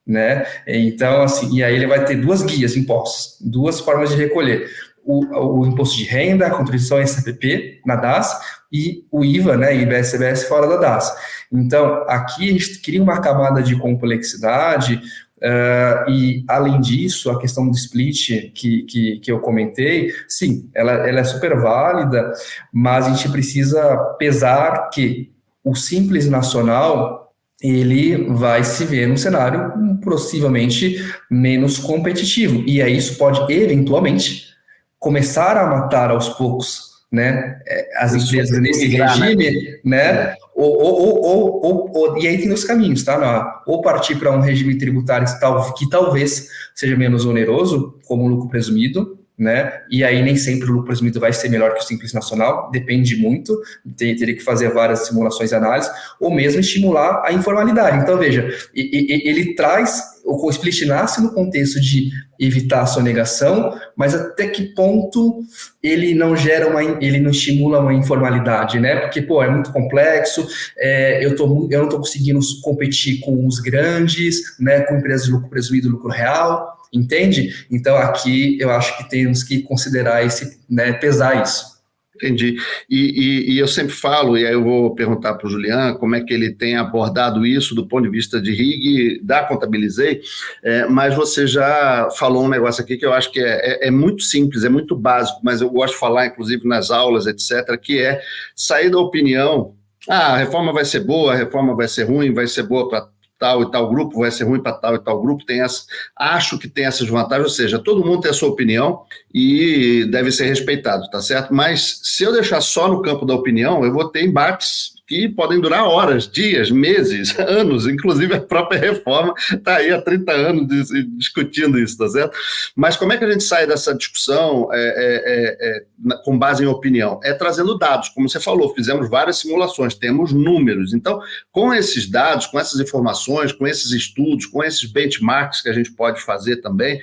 né? Então, assim, e aí ele vai ter duas guias de impostos, duas formas de recolher. O imposto de renda, a contribuição SPP na DAS e o IVA, né, IBS, CBS fora da DAS. Então, aqui a gente cria uma camada de complexidade e, além disso, a questão do split que eu comentei, sim, ela é super válida, mas a gente precisa pesar que o Simples Nacional ele vai se ver num cenário possivelmente menos competitivo, e aí isso pode, eventualmente, começar a matar aos poucos, né, as empresas nesse regime, né, e aí tem os caminhos, tá, ou partir para um regime tributário que talvez seja menos oneroso, como o lucro presumido, né, e aí nem sempre o lucro presumido vai ser melhor que o Simples Nacional, depende muito, teria que fazer várias simulações e análises, ou mesmo estimular a informalidade. Então, veja, ele traz, o split nasce no contexto de evitar a sonegação, mas até que ponto ele não ele não estimula uma informalidade, né, porque, é muito complexo, eu não estou conseguindo competir com os grandes, né, com empresas de lucro presumido e lucro real, entende? Então, aqui eu acho que temos que considerar pesar isso. Entendi. E eu sempre falo, e aí eu vou perguntar para o Julian como é que ele tem abordado isso do ponto de vista de RIG, da Contabilizei, mas você já falou um negócio aqui que eu acho que é muito simples, é muito básico, mas eu gosto de falar, inclusive, nas aulas, etc., que é sair da opinião, a reforma vai ser boa, a reforma vai ser ruim, vai ser boa para tal e tal grupo, vai ser ruim para tal e tal grupo, acho que tem essas vantagens, ou seja, todo mundo tem a sua opinião e deve ser respeitado, tá certo? Mas se eu deixar só no campo da opinião, eu vou ter embates que podem durar horas, dias, meses, anos, inclusive a própria reforma está aí há 30 anos discutindo isso, tá certo? Mas como é que a gente sai dessa discussão com base em opinião? Trazendo dados, como você falou, fizemos várias simulações, temos números, então com esses dados, com essas informações, com esses estudos, com esses benchmarks que a gente pode fazer também,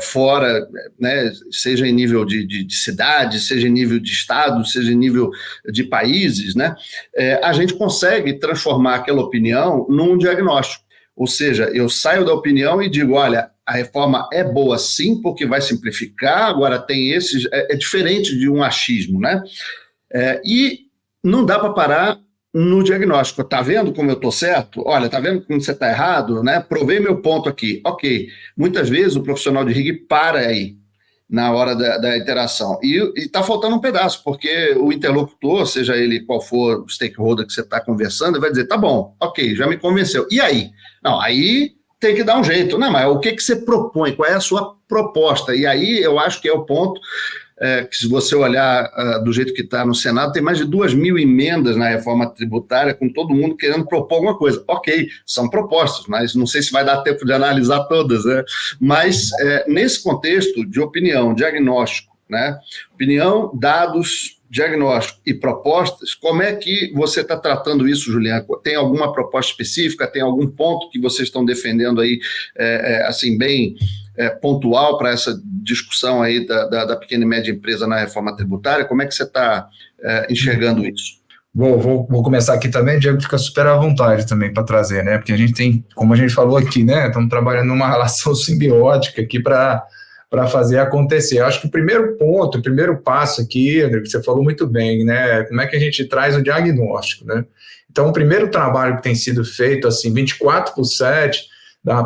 fora, né, seja em nível de cidade, seja em nível de estado, seja em nível de países, né, a gente consegue transformar aquela opinião num diagnóstico. Ou seja, eu saio da opinião e digo, olha, a reforma é boa sim, porque vai simplificar, agora tem esses... É diferente de um achismo, né? E não dá para parar no diagnóstico. Tá vendo como eu estou certo? Olha, tá vendo como você está errado? Né? Provei meu ponto aqui. Ok. Muitas vezes o profissional de RIG para aí, na hora da interação. E está faltando um pedaço, porque o interlocutor, seja ele qual for o stakeholder que você está conversando, vai dizer, tá bom, ok, já me convenceu. E aí? Não, aí tem que dar um jeito. Não, mas o que você propõe? Qual é a sua proposta? E aí eu acho que é o ponto... que se você olhar do jeito que está no Senado, tem mais de 2.000 emendas na reforma tributária, com todo mundo querendo propor alguma coisa. Ok, são propostas, mas não sei se vai dar tempo de analisar todas, né? Mas nesse contexto de opinião, diagnóstico, né? Opinião, dados, diagnóstico e propostas, como é que você está tratando isso, Juliana? Tem alguma proposta específica? Tem algum ponto que vocês estão defendendo aí, assim, bem... pontual para essa discussão aí da pequena e média empresa na reforma tributária? Como é que você está enxergando isso? Vou começar aqui também, Diego fica super à vontade também para trazer, né? Porque a gente tem, como a gente falou aqui, né? Estamos trabalhando numa relação simbiótica aqui para fazer acontecer. Eu acho que o primeiro ponto, o primeiro passo aqui, André, que você falou muito bem, né? Como é que a gente traz o diagnóstico, né? Então, o primeiro trabalho que tem sido feito, assim, 24/7,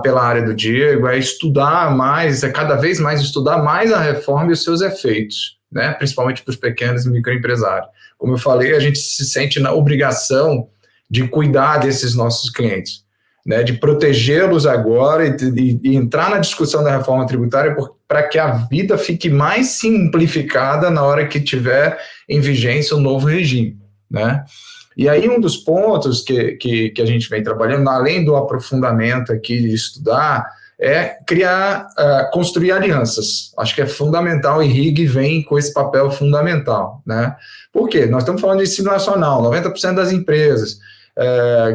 pela área do Diego, é estudar mais, cada vez mais estudar mais a reforma e os seus efeitos, né? Principalmente para os pequenos e microempresários. Como eu falei, a gente se sente na obrigação de cuidar desses nossos clientes, né, de protegê-los agora e entrar na discussão da reforma tributária para que a vida fique mais simplificada na hora que tiver em vigência o novo regime, né? E aí um dos pontos que a gente vem trabalhando, além do aprofundamento aqui de estudar, é construir alianças. Acho que é fundamental, e RIG vem com esse papel fundamental, né? Por quê? Nós estamos falando de ensino nacional, 90% das empresas.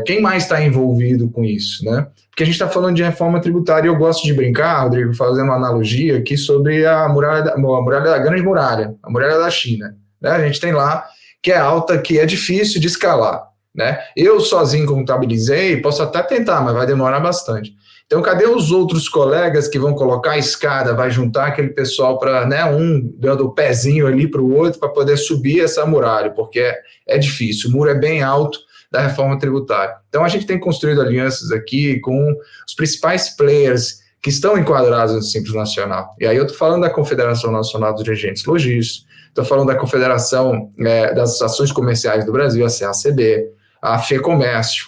Quem mais está envolvido com isso, né? Porque a gente está falando de reforma tributária, e eu gosto de brincar, Rodrigo, fazendo uma analogia aqui sobre a Grande Muralha, a muralha da China, né? A gente tem lá que é alta, que é difícil de escalar, né? Eu sozinho contabilizei, posso até tentar, mas vai demorar bastante. Então, cadê os outros colegas que vão colocar a escada, vai juntar aquele pessoal para, né, um dando o pezinho ali para o outro para poder subir essa muralha, porque é difícil, o muro é bem alto da reforma tributária. Então, a gente tem construído alianças aqui com os principais players que estão enquadrados no Simples Nacional. E aí eu estou falando da Confederação Nacional dos Agentes Logísticos, estou falando da Confederação das Ações Comerciais do Brasil, a CACB, a FEComércio,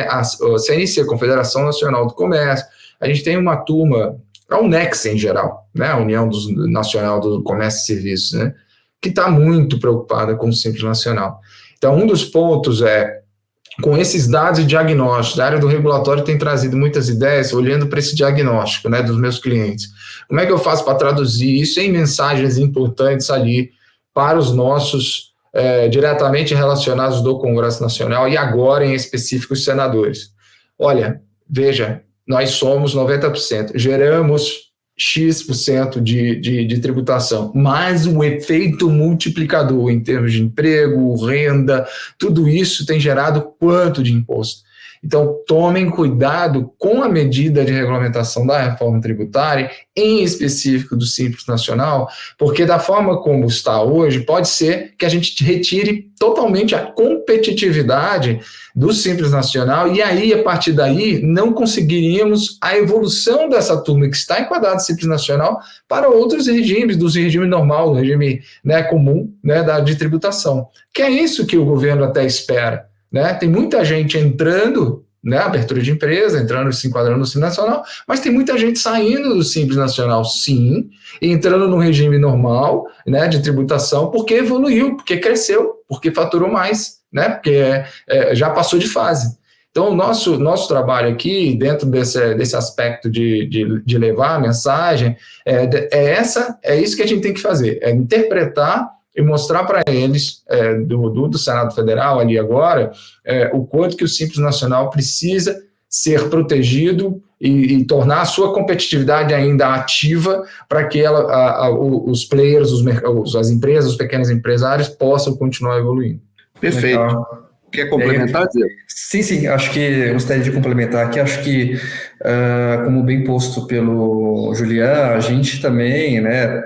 a CNC, a Confederação Nacional do Comércio. A gente tem uma turma, a UNEX em geral, né, a União Nacional do Comércio e Serviços, né, que está muito preocupada com o Simples Nacional. Então, um dos pontos com esses dados e diagnósticos, a área do regulatório tem trazido muitas ideias, olhando para esse diagnóstico, né, dos meus clientes. Como é que eu faço para traduzir isso em mensagens importantes ali para os nossos diretamente relacionados do Congresso Nacional e agora, em específico, os senadores? Olha, veja, nós somos 90%, geramos X% de tributação, mas o efeito multiplicador em termos de emprego, renda, tudo isso tem gerado quanto de imposto? Então, tomem cuidado com a medida de regulamentação da reforma tributária, em específico do Simples Nacional, porque da forma como está hoje, pode ser que a gente retire totalmente a competitividade do Simples Nacional e aí, a partir daí, não conseguiríamos a evolução dessa turma que está enquadrada no Simples Nacional para outros regimes, do regime normal, do regime, né, comum, né, de tributação. Que é isso que o governo até espera. Né? Tem muita gente entrando, né, abertura de empresa, entrando, se enquadrando no Simples Nacional, mas tem muita gente saindo do Simples Nacional, sim, e entrando no regime normal, né, de tributação, porque evoluiu, porque cresceu, porque faturou mais, né, porque já passou de fase. Então, o nosso trabalho aqui, dentro desse aspecto de levar a mensagem, é isso que a gente tem que fazer, é interpretar e mostrar para eles, do Senado Federal ali agora, o quanto que o Simples Nacional precisa ser protegido e tornar a sua competitividade ainda ativa para que os players, as empresas, os pequenos empresários possam continuar evoluindo. Perfeito. Legal. Quer complementar, Diego? Sim, acho que gostaria de complementar aqui, acho que, como bem posto pelo Julian, a gente também, né,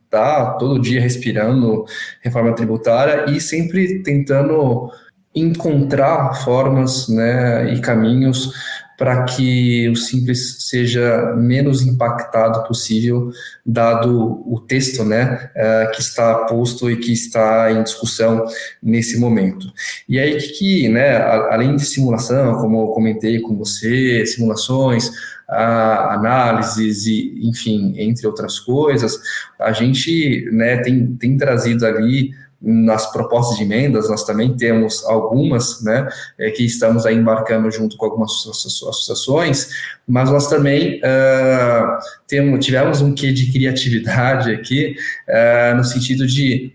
tá todo dia respirando reforma tributária e sempre tentando encontrar formas, né, e caminhos para que o Simples seja menos impactado possível, dado o texto, né, que está posto e que está em discussão nesse momento. E aí né, além de simulação, como eu comentei com você, simulações, análises e, enfim, entre outras coisas, a gente, né, tem trazido ali nas propostas de emendas, nós também temos algumas, né, que estamos aí embarcando junto com algumas associações, mas nós também tivemos um quê de criatividade aqui, no sentido de,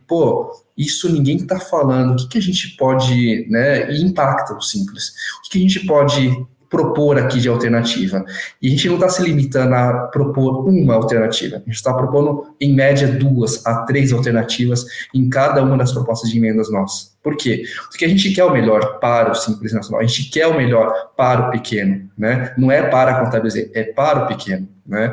isso ninguém está falando, o que a gente pode, né, e impacta o Simples, o que a gente pode propor aqui de alternativa. E a gente não está se limitando a propor uma alternativa, a gente está propondo, em média, 2 a 3 alternativas em cada uma das propostas de emendas nossas. Por quê? Porque a gente quer o melhor para o Simples Nacional, a gente quer o melhor para o pequeno, né? Não é para a contabilizar, é para o pequeno, né?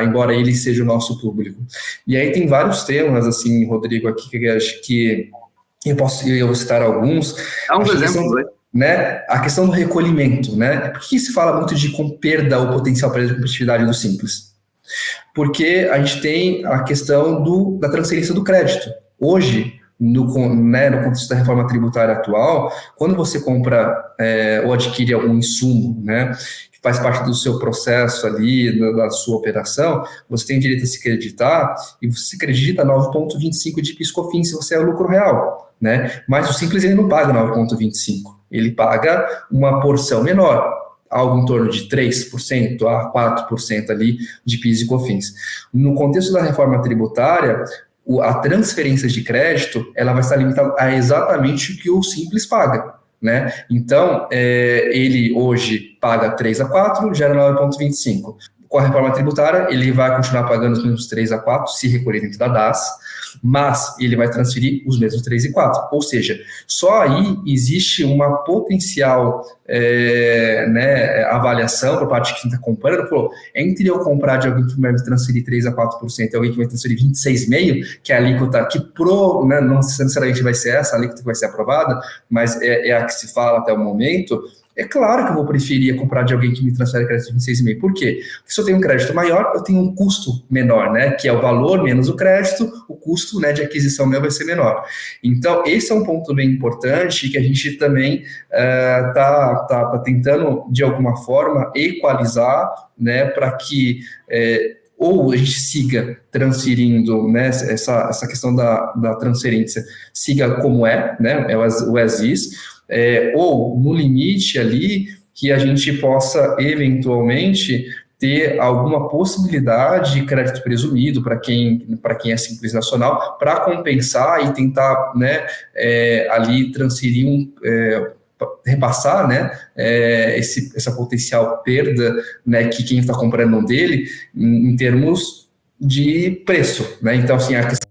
Embora ele seja o nosso público. E aí tem vários temas, assim, Rodrigo, aqui que eu acho que eu vou citar alguns. Dá uns exemplos, né, a questão do recolhimento, né? Por que se fala muito de perda ou potencial perda de competitividade do Simples? Porque a gente tem a questão da transferência do crédito. Hoje, no contexto da reforma tributária atual, quando você compra ou adquire algum insumo, né, que faz parte do seu processo ali, da sua operação, você tem direito a se creditar, e você se acredita 9,25 de PIS/COFINS se você é o lucro real, né? Mas o Simples ele não paga 9,25, ele paga uma porção menor, algo em torno de 3% a 4% ali de PIS e COFINS. No contexto da reforma tributária, a transferência de crédito ela vai estar limitada a exatamente o que o Simples paga, né? Então, ele hoje paga 3 a 4, gera 9,25. Com a reforma tributária, ele vai continuar pagando os mesmos 3 a 4, se recolher dentro da DAS, mas ele vai transferir os mesmos 3 e 4. Ou seja, só aí existe uma potencial avaliação por parte de quem está comprando. Falou, entre eu comprar de alguém que vai transferir 3 a 4% e alguém que vai transferir 26,5%, que é a alíquota que não necessariamente vai ser essa, a alíquota que vai ser aprovada, mas é a que se fala até o momento. É claro que eu vou preferir comprar de alguém que me transfere crédito de 26,5%. Por quê? Porque se eu tenho um crédito maior, eu tenho um custo menor, né? Que é o valor menos o crédito, o custo, né, de aquisição meu vai ser menor. Então, esse é um ponto bem importante que a gente também tá tentando, de alguma forma, equalizar, né, para que ou a gente siga transferindo, né, essa questão da transferência siga como é, né, o as is, ou no limite ali que a gente possa eventualmente ter alguma possibilidade de crédito presumido para quem é Simples Nacional, para compensar e tentar, né, ali transferir repassar, né, essa potencial perda, né, que quem está comprando dele em termos de preço, né? Então, assim, a questão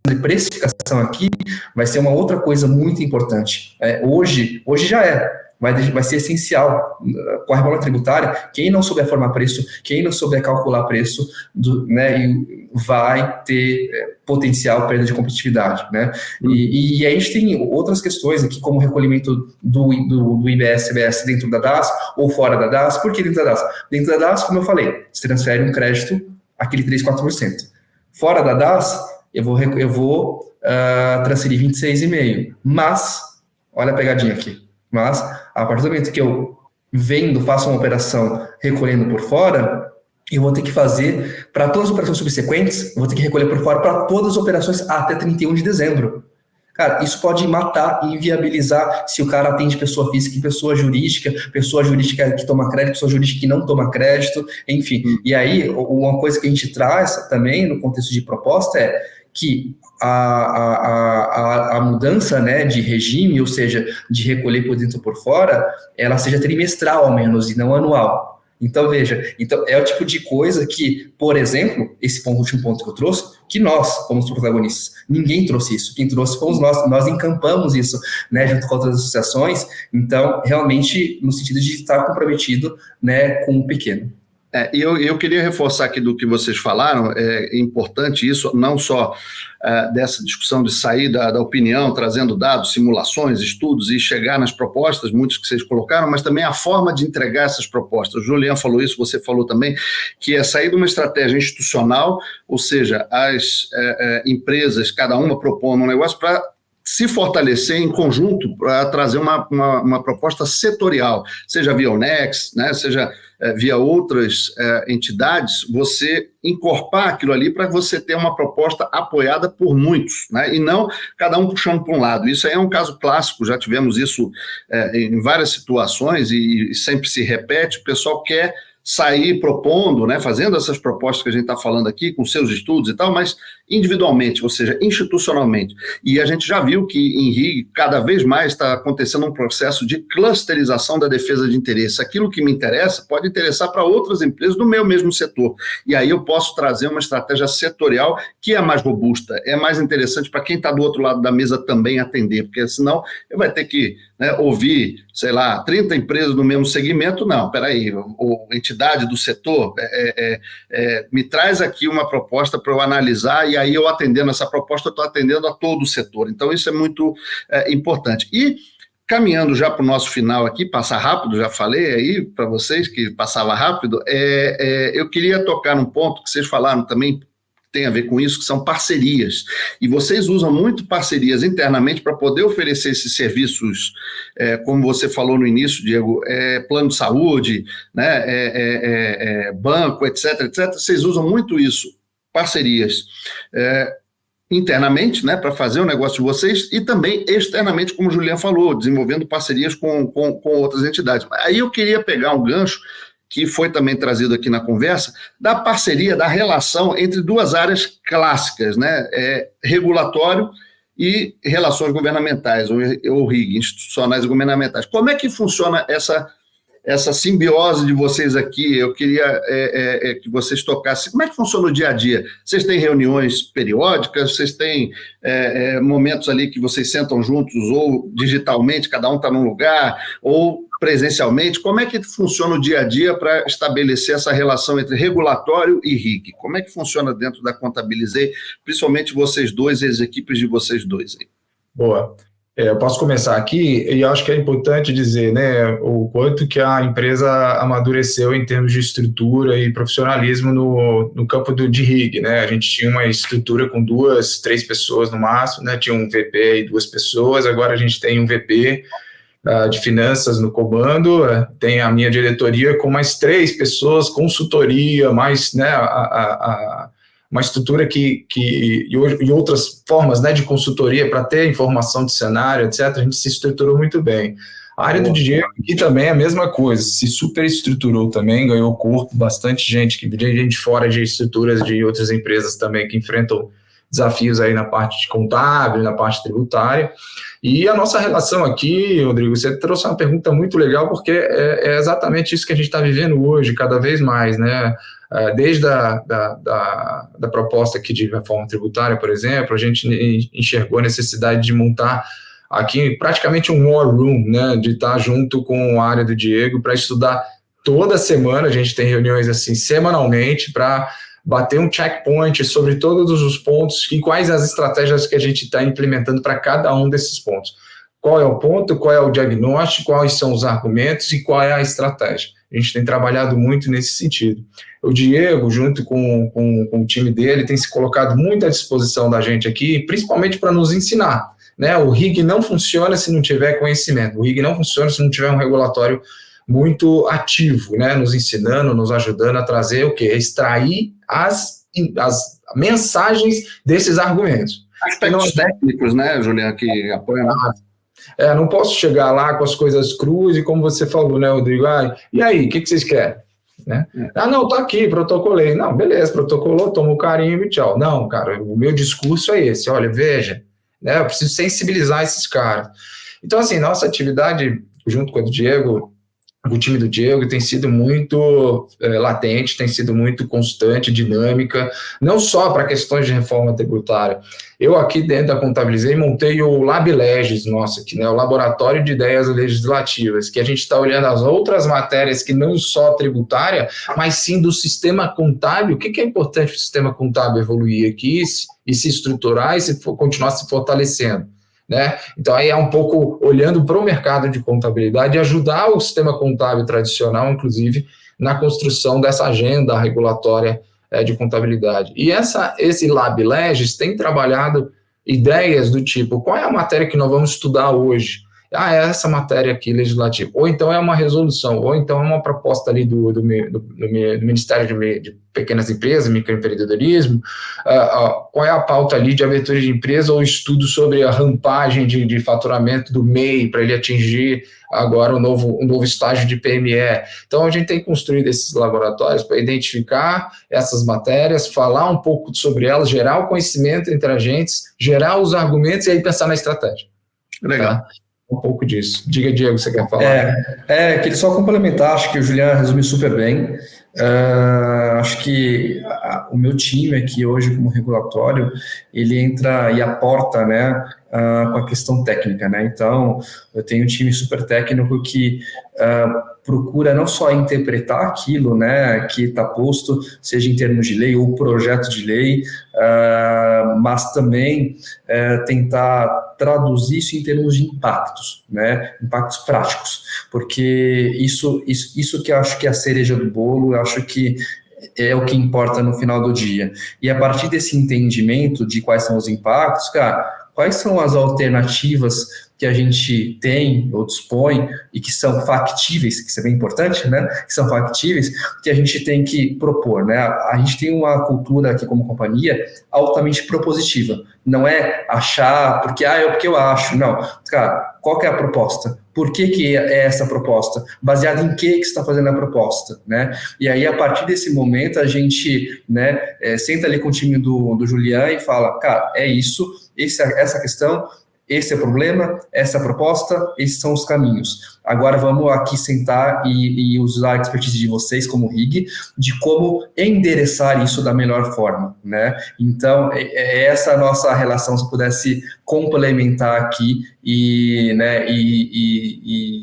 de precificação aqui vai ser uma outra coisa muito importante. Hoje já vai ser essencial. Com a reforma tributária, quem não souber formar preço, quem não souber calcular preço, né, vai ter potencial perda de competitividade, né? E aí a gente tem outras questões aqui, como o recolhimento do IBS, CBS dentro da DAS ou fora da DAS. Por que dentro da DAS? Dentro da DAS, como eu falei, se transfere um crédito, aquele 3, 4%. Fora da DAS, eu vou transferir 26,5%. Mas, olha a pegadinha aqui, mas a partir do momento que eu faço uma operação recolhendo por fora, eu vou ter que fazer, para todas as operações subsequentes, eu vou ter que recolher por fora para todas as operações até 31 de dezembro. Cara, isso pode matar e inviabilizar se o cara atende pessoa física e pessoa jurídica que toma crédito, pessoa jurídica que não toma crédito, enfim. E aí, uma coisa que a gente traz também no contexto de proposta é que a mudança, né, de regime, ou seja, de recolher por dentro ou por fora, ela seja trimestral ao menos e não anual. Então, veja, é o tipo de coisa que, por exemplo, esse último ponto que eu trouxe, que nós fomos protagonistas, ninguém trouxe isso, quem trouxe fomos nós encampamos isso, né, junto com outras associações, então, realmente, no sentido de estar comprometido, né, com o pequeno. E eu queria reforçar aqui do que vocês falaram, é importante isso, não só dessa discussão de sair da opinião, trazendo dados, simulações, estudos e chegar nas propostas, muitos que vocês colocaram, mas também a forma de entregar essas propostas. O Julian falou isso, você falou também, que é sair de uma estratégia institucional, ou seja, as empresas, cada uma propondo um negócio para se fortalecer em conjunto para trazer uma proposta setorial, seja via Unex, né, seja via outras entidades, você encorpar aquilo ali para você ter uma proposta apoiada por muitos, né, e não cada um puxando para um lado. Isso aí é um caso clássico, já tivemos isso em várias situações e sempre se repete, o pessoal quer sair propondo, né, fazendo essas propostas que a gente está falando aqui, com seus estudos e tal, mas individualmente, ou seja, institucionalmente. E a gente já viu que em RIG, cada vez mais está acontecendo um processo de clusterização da defesa de interesse. Aquilo que me interessa pode interessar para outras empresas do meu mesmo setor. E aí eu posso trazer uma estratégia setorial que é mais robusta, é mais interessante para quem está do outro lado da mesa também atender, porque senão eu vai ter que, né, ouvir, sei lá, 30 empresas no mesmo segmento. Não, peraí, a entidade do setor me traz aqui uma proposta para eu analisar, e aí eu atendendo essa proposta, eu estou atendendo a todo o setor. Então isso é muito importante. E caminhando já para o nosso final aqui, passar rápido, já falei aí para vocês que passava rápido, eu queria tocar num ponto que vocês falaram também, tem a ver com isso, que são parcerias. E vocês usam muito parcerias internamente para poder oferecer esses serviços, como você falou no início, Diego, plano de saúde, né, banco, etc, etc. Vocês usam muito isso, parcerias. Internamente, né, para fazer o negócio de vocês, e também externamente, como o Julian falou, desenvolvendo parcerias com outras entidades. Aí eu queria pegar um gancho, que foi também trazido aqui na conversa, da parceria, da relação entre duas áreas clássicas, né, regulatório e relações governamentais, ou RIG, institucionais e governamentais. Como é que funciona essa simbiose de vocês aqui? Eu queria que vocês tocassem. Como é que funciona o dia a dia? Vocês têm reuniões periódicas? Vocês têm momentos ali que vocês sentam juntos, ou digitalmente, cada um está num lugar, ou presencialmente? Como é que funciona o dia a dia para estabelecer essa relação entre regulatório e RIG? Como é que funciona dentro da Contabilizei, principalmente vocês dois e as equipes de vocês dois aí? Boa. Eu posso começar aqui, e acho que é importante dizer, né, o quanto que a empresa amadureceu em termos de estrutura e profissionalismo no campo de RIG, né? A gente tinha uma estrutura com 2, 3 pessoas no máximo, né? Tinha um VP e 2 pessoas, agora a gente tem um VP de finanças no comando, tem a minha diretoria com mais 3 pessoas, consultoria, mais, né, uma estrutura e outras formas, né, de consultoria para ter informação de cenário, etc., a gente se estruturou muito bem. A área do Diego aqui também é a mesma coisa, se superestruturou também, ganhou corpo, bastante gente fora de estruturas de outras empresas também que enfrentam desafios aí na parte de contábil, na parte tributária. E a nossa relação aqui, Rodrigo, você trouxe uma pergunta muito legal, porque é exatamente isso que a gente está vivendo hoje, cada vez mais, né? Desde da proposta aqui de reforma tributária, por exemplo, a gente enxergou a necessidade de montar aqui praticamente um war room, né, de estar junto com a área do Diego para estudar toda semana. A gente tem reuniões assim semanalmente para bater um checkpoint sobre todos os pontos e quais as estratégias que a gente está implementando para cada um desses pontos. Qual é o ponto, qual é o diagnóstico, quais são os argumentos e qual é a estratégia. A gente tem trabalhado muito nesse sentido. O Diego, junto com o time dele, tem se colocado muito à disposição da gente aqui, principalmente para nos ensinar, né? O RIG não funciona se não tiver conhecimento, o RIG não funciona se não tiver um regulatório muito ativo, né? Nos ensinando, nos ajudando a trazer o quê? Extrair as mensagens desses argumentos. Aspectos técnicos, né, Julian, que apoiam. Não posso chegar lá com as coisas cruas e, como você falou, né, Rodrigo? E aí, o que vocês querem? Né? Não, tá aqui, protocolei. Não, beleza, protocolou, toma o carimbo e tchau. Não, cara, o meu discurso é esse. Olha, veja, né, eu preciso sensibilizar esses caras. Então, assim, nossa atividade, junto com o Diego, o time do Diego, tem sido muito latente, tem sido muito constante, dinâmica, não só para questões de reforma tributária. Eu aqui dentro da Contabilizei montei o LabLegis nosso aqui, né, o Laboratório de Ideias Legislativas, que a gente está olhando as outras matérias que não só tributária, mas sim do sistema contábil. O que é importante para o sistema contábil evoluir aqui e se estruturar e continuar se fortalecendo? Né? Então, aí é um pouco olhando para o mercado de contabilidade e ajudar o sistema contábil tradicional, inclusive, na construção dessa agenda regulatória de contabilidade. E esse LabLegis tem trabalhado ideias do tipo, qual é a matéria que nós vamos estudar hoje? É essa matéria aqui, legislativa. Ou então é uma resolução, ou então é uma proposta ali do Ministério de Pequenas Empresas, Microempreendedorismo, qual é a pauta ali de abertura de empresa ou estudo sobre a rampagem de faturamento do MEI para ele atingir agora um novo estágio de PME. Então, a gente tem construído esses laboratórios para identificar essas matérias, falar um pouco sobre elas, gerar o conhecimento entre agentes, gerar os argumentos e aí pensar na estratégia. Legal. Tá? Um pouco disso. Diga, Diego, você quer falar? Queria só complementar, acho que o Julian resumiu super bem. Acho que o meu time aqui hoje como regulatório, ele entra e aporta, né, com a questão técnica, né? Então, eu tenho um time super técnico que procura não só interpretar aquilo, né, que está posto, seja em termos de lei ou projeto de lei, mas também tentar traduzir isso em termos de impactos, né, impactos práticos, porque isso que eu acho que é a cereja do bolo. Eu acho que é o que importa no final do dia. E a partir desse entendimento de quais são os impactos, cara, quais são as alternativas que a gente tem ou dispõe e que são factíveis, que isso é bem importante, né? Que são factíveis, que a gente tem que propor, né? A gente tem uma cultura aqui como companhia altamente propositiva. Não é achar, porque é porque eu acho. Não, cara, qual que é a proposta? Por que é essa proposta? Baseado em que você está fazendo a proposta, né? E aí, a partir desse momento, a gente, né, senta ali com o time do Julian e fala, cara, é isso, essa questão, esse é o problema, essa é a proposta, esses são os caminhos. Agora vamos aqui sentar e usar a expertise de vocês como RIG, de como endereçar isso da melhor forma, né? Então, essa a nossa relação, se pudesse complementar aqui e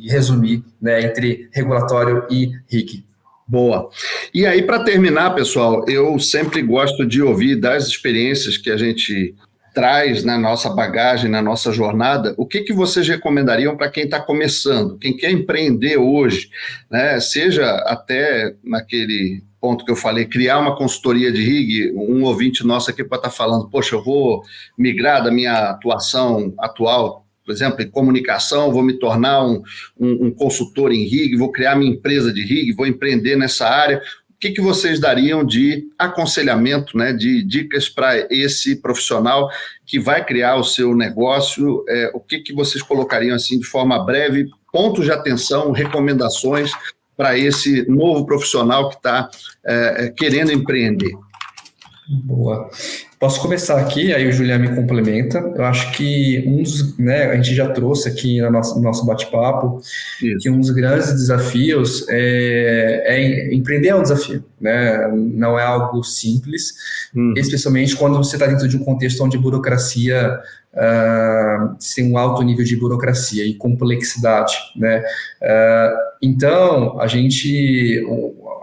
resumir, né, entre regulatório e RIG. Boa. E aí, para terminar, pessoal, eu sempre gosto de ouvir das experiências que a gente traz na nossa bagagem, na nossa jornada, o que vocês recomendariam para quem está começando, quem quer empreender hoje, né? Seja até naquele ponto que eu falei, criar uma consultoria de RIG, um ouvinte nosso aqui pode estar falando, poxa, eu vou migrar da minha atuação atual, por exemplo, em comunicação, vou me tornar um consultor em RIG, vou criar minha empresa de RIG, vou empreender nessa área. O que vocês dariam de aconselhamento, né, de dicas para esse profissional que vai criar o seu negócio? O que vocês colocariam assim de forma breve, pontos de atenção, recomendações para esse novo profissional que está querendo empreender? Boa. Posso começar aqui, aí o Julian me complementa. Eu acho que a gente já trouxe aqui no nosso bate-papo, que um dos grandes desafios empreender é um desafio, né? Não é algo simples, especialmente quando você está dentro de um contexto onde burocracia tem um alto nível de burocracia e complexidade, né? Então,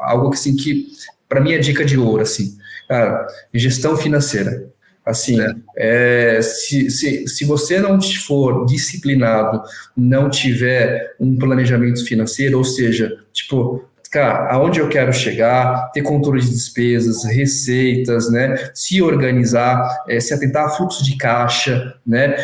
algo assim que, para mim, é dica de ouro, assim, cara, gestão financeira. Assim, se você não for disciplinado, não tiver um planejamento financeiro, ou seja, tipo, cara, aonde eu quero chegar, ter controle de despesas, receitas, né, se organizar, se atentar a fluxo de caixa, né,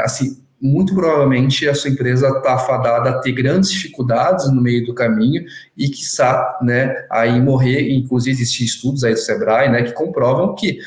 assim, muito provavelmente a sua empresa está fadada a ter grandes dificuldades no meio do caminho e, quiçá, né, aí morrer. Inclusive existem estudos aí do Sebrae, né, que comprovam que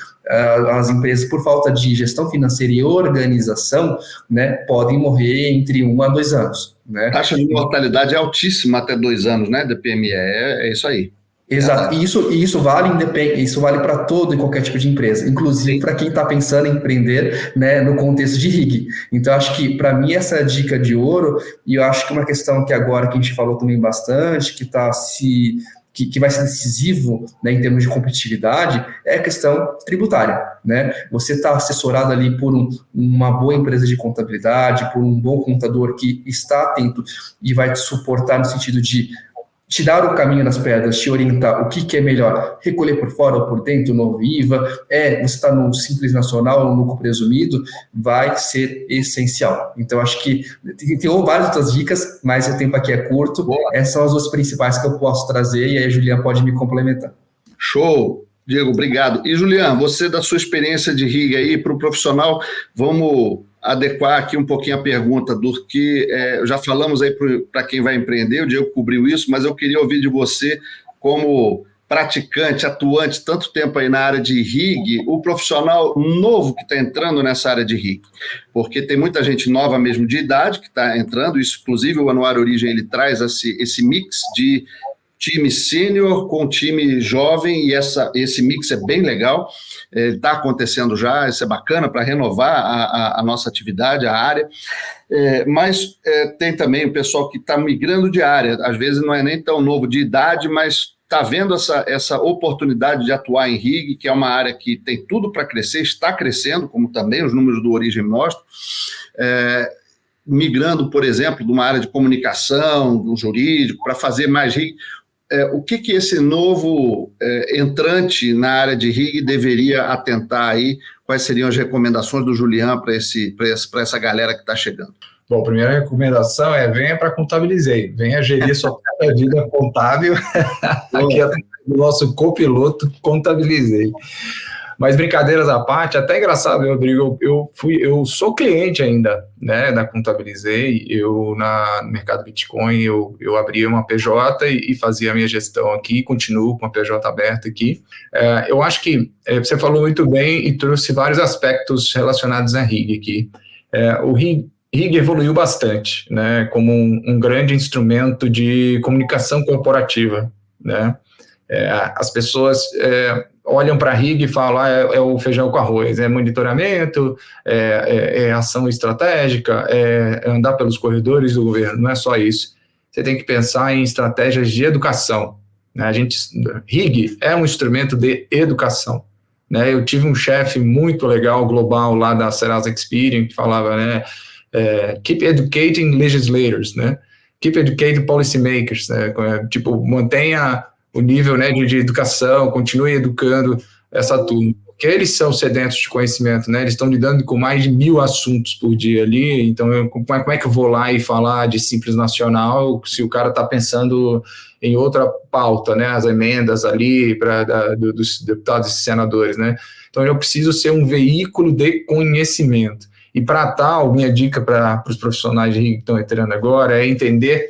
as empresas, por falta de gestão financeira e organização, né, podem morrer entre 1 a 2 anos. Né? A taxa de mortalidade é altíssima até 2 anos, né, da PME, é isso aí. Exato, e isso vale para todo e qualquer tipo de empresa, inclusive para quem está pensando em empreender, né, no contexto de RIG. Então, acho que, para mim, essa é a dica de ouro, e eu acho que uma questão que agora que a gente falou também bastante, que vai ser decisivo, né, em termos de competitividade, é a questão tributária, né? Você está assessorado ali por uma boa empresa de contabilidade, por um bom contador que está atento e vai te suportar no sentido de te dar o caminho nas pedras, te orientar o que é melhor, recolher por fora ou por dentro, novo IVA, você está no Simples Nacional ou no lucro presumido, vai ser essencial. Então, acho que tem várias outras dicas, mas o tempo aqui é curto. Boa. Essas são as duas principais que eu posso trazer, e aí a Juliana pode me complementar. Show! Diego, obrigado. E, Juliana, você, da sua experiência de RIG aí, para o profissional, vamos adequar aqui um pouquinho a pergunta do que já falamos aí para quem vai empreender, o Diego cobriu isso, mas eu queria ouvir de você, como praticante, atuante, tanto tempo aí na área de RIG, o profissional novo que está entrando nessa área de RIG, porque tem muita gente nova mesmo de idade que está entrando, isso, inclusive o Anuário Origem, ele traz esse mix de time sênior com time jovem, e esse mix é bem legal, está acontecendo já, isso é bacana para renovar a nossa atividade, a área, mas tem também o pessoal que está migrando de área, às vezes não é nem tão novo de idade, mas está vendo essa oportunidade de atuar em RIG, que é uma área que tem tudo para crescer, está crescendo, como também os números do Origem mostram, migrando, por exemplo, de uma área de comunicação, do jurídico, para fazer mais RIG. O que esse novo entrante na área de RIG deveria atentar aí? Quais seriam as recomendações do Julian para essa galera que está chegando? Bom, a primeira recomendação é venha para Contabilizei, venha gerir sua própria vida contábil, aqui é o nosso copiloto Contabilizei. Mas brincadeiras à parte, até engraçado, Rodrigo, eu sou cliente ainda, né, da Contabilizei, no mercado Bitcoin, eu abri uma PJ e fazia a minha gestão aqui, continuo com a PJ aberta aqui. Eu acho que você falou muito bem e trouxe vários aspectos relacionados à RIG aqui. O RIG evoluiu bastante, né, como um grande instrumento de comunicação corporativa, né. As pessoas olham para a RIG e falam, é o feijão com arroz, é monitoramento, é ação estratégica, é andar pelos corredores do governo, não é só isso. Você tem que pensar em estratégias de educação, né? RIG é um instrumento de educação, né? Eu tive um chefe muito legal, global, lá da Serasa Experian, que falava, né, keep educating legislators, né? Keep educating policymakers, né? Tipo, mantenha o nível, né, de educação, continue educando essa turma, porque eles são sedentos de conhecimento, né, eles estão lidando com mais de 1000 assuntos por dia ali, então como é que eu vou lá e falar de Simples Nacional se o cara está pensando em outra pauta, né, as emendas ali dos deputados e senadores, né, então eu preciso ser um veículo de conhecimento, e para tal, minha dica para os profissionais de RIG que estão entrando agora é entender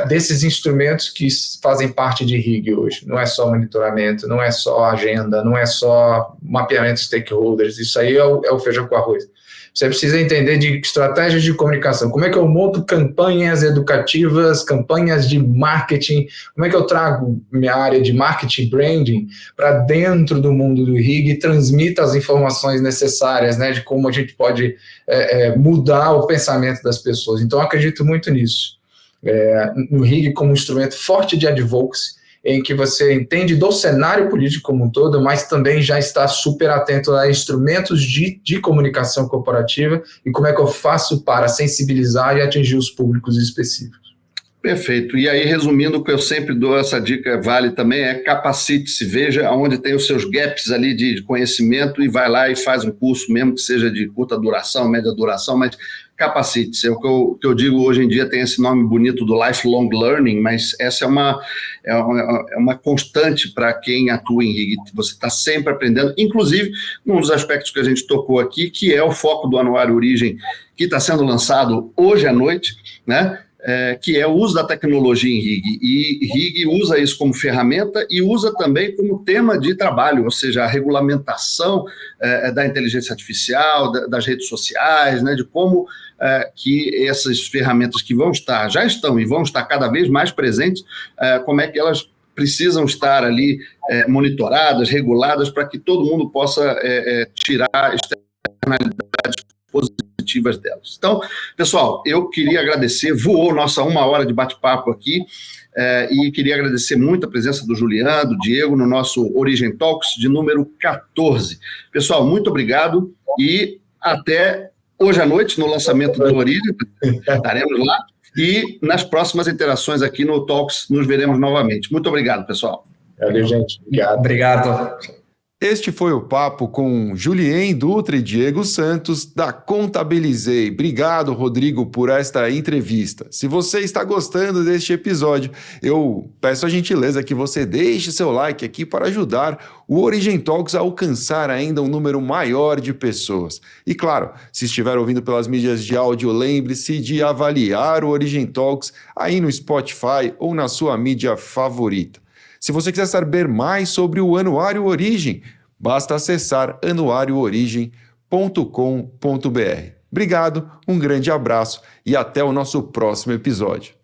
desses instrumentos que fazem parte de RIG hoje. Não é só monitoramento, não é só agenda, não é só mapeamento de stakeholders, isso aí é o feijão com arroz. Você precisa entender de estratégias de comunicação, como é que eu monto campanhas educativas, campanhas de marketing, como é que eu trago minha área de marketing branding para dentro do mundo do RIG e transmita as informações necessárias, né, de como a gente pode mudar o pensamento das pessoas. Então, eu acredito muito nisso. No RIG como um instrumento forte de advocacy, em que você entende do cenário político como um todo, mas também já está super atento a instrumentos de comunicação corporativa e como é que eu faço para sensibilizar e atingir os públicos específicos. Perfeito. E aí, resumindo, o que eu sempre dou, essa dica vale também, capacite-se, veja onde tem os seus gaps ali de conhecimento e vai lá e faz um curso, mesmo que seja de curta duração, média duração, mas capacite-se. É o que eu digo hoje em dia, tem esse nome bonito do lifelong learning, mas essa é uma constante para quem atua em RIG. Você está sempre aprendendo, inclusive um dos aspectos que a gente tocou aqui, que é o foco do Anuário Origem, que está sendo lançado hoje à noite, né? Que é o uso da tecnologia em RIG, e RIG usa isso como ferramenta e usa também como tema de trabalho, ou seja, a regulamentação da inteligência artificial, das redes sociais, né, de como que essas ferramentas que já estão e vão estar cada vez mais presentes, como é que elas precisam estar ali monitoradas, reguladas, para que todo mundo possa tirar externalidades positivas delas. Então, pessoal, eu queria agradecer, voou nossa 1 hora de bate-papo aqui, e queria agradecer muito a presença do Juliano, do Diego, no nosso Origem Talks de número 14. Pessoal, muito obrigado e até hoje à noite no lançamento do Origem, estaremos lá, e nas próximas interações aqui no Talks nos veremos novamente. Muito obrigado, pessoal. Valeu, gente. Obrigado. Este foi o papo com Julien Dutra e Diego Santos, da Contabilizei. Obrigado, Rodrigo, por esta entrevista. Se você está gostando deste episódio, eu peço a gentileza que você deixe seu like aqui para ajudar o Origem Talks a alcançar ainda um número maior de pessoas. E claro, se estiver ouvindo pelas mídias de áudio, lembre-se de avaliar o Origem Talks aí no Spotify ou na sua mídia favorita. Se você quiser saber mais sobre o Anuário Origem, basta acessar anuarioorigem.com.br. Obrigado, um grande abraço e até o nosso próximo episódio.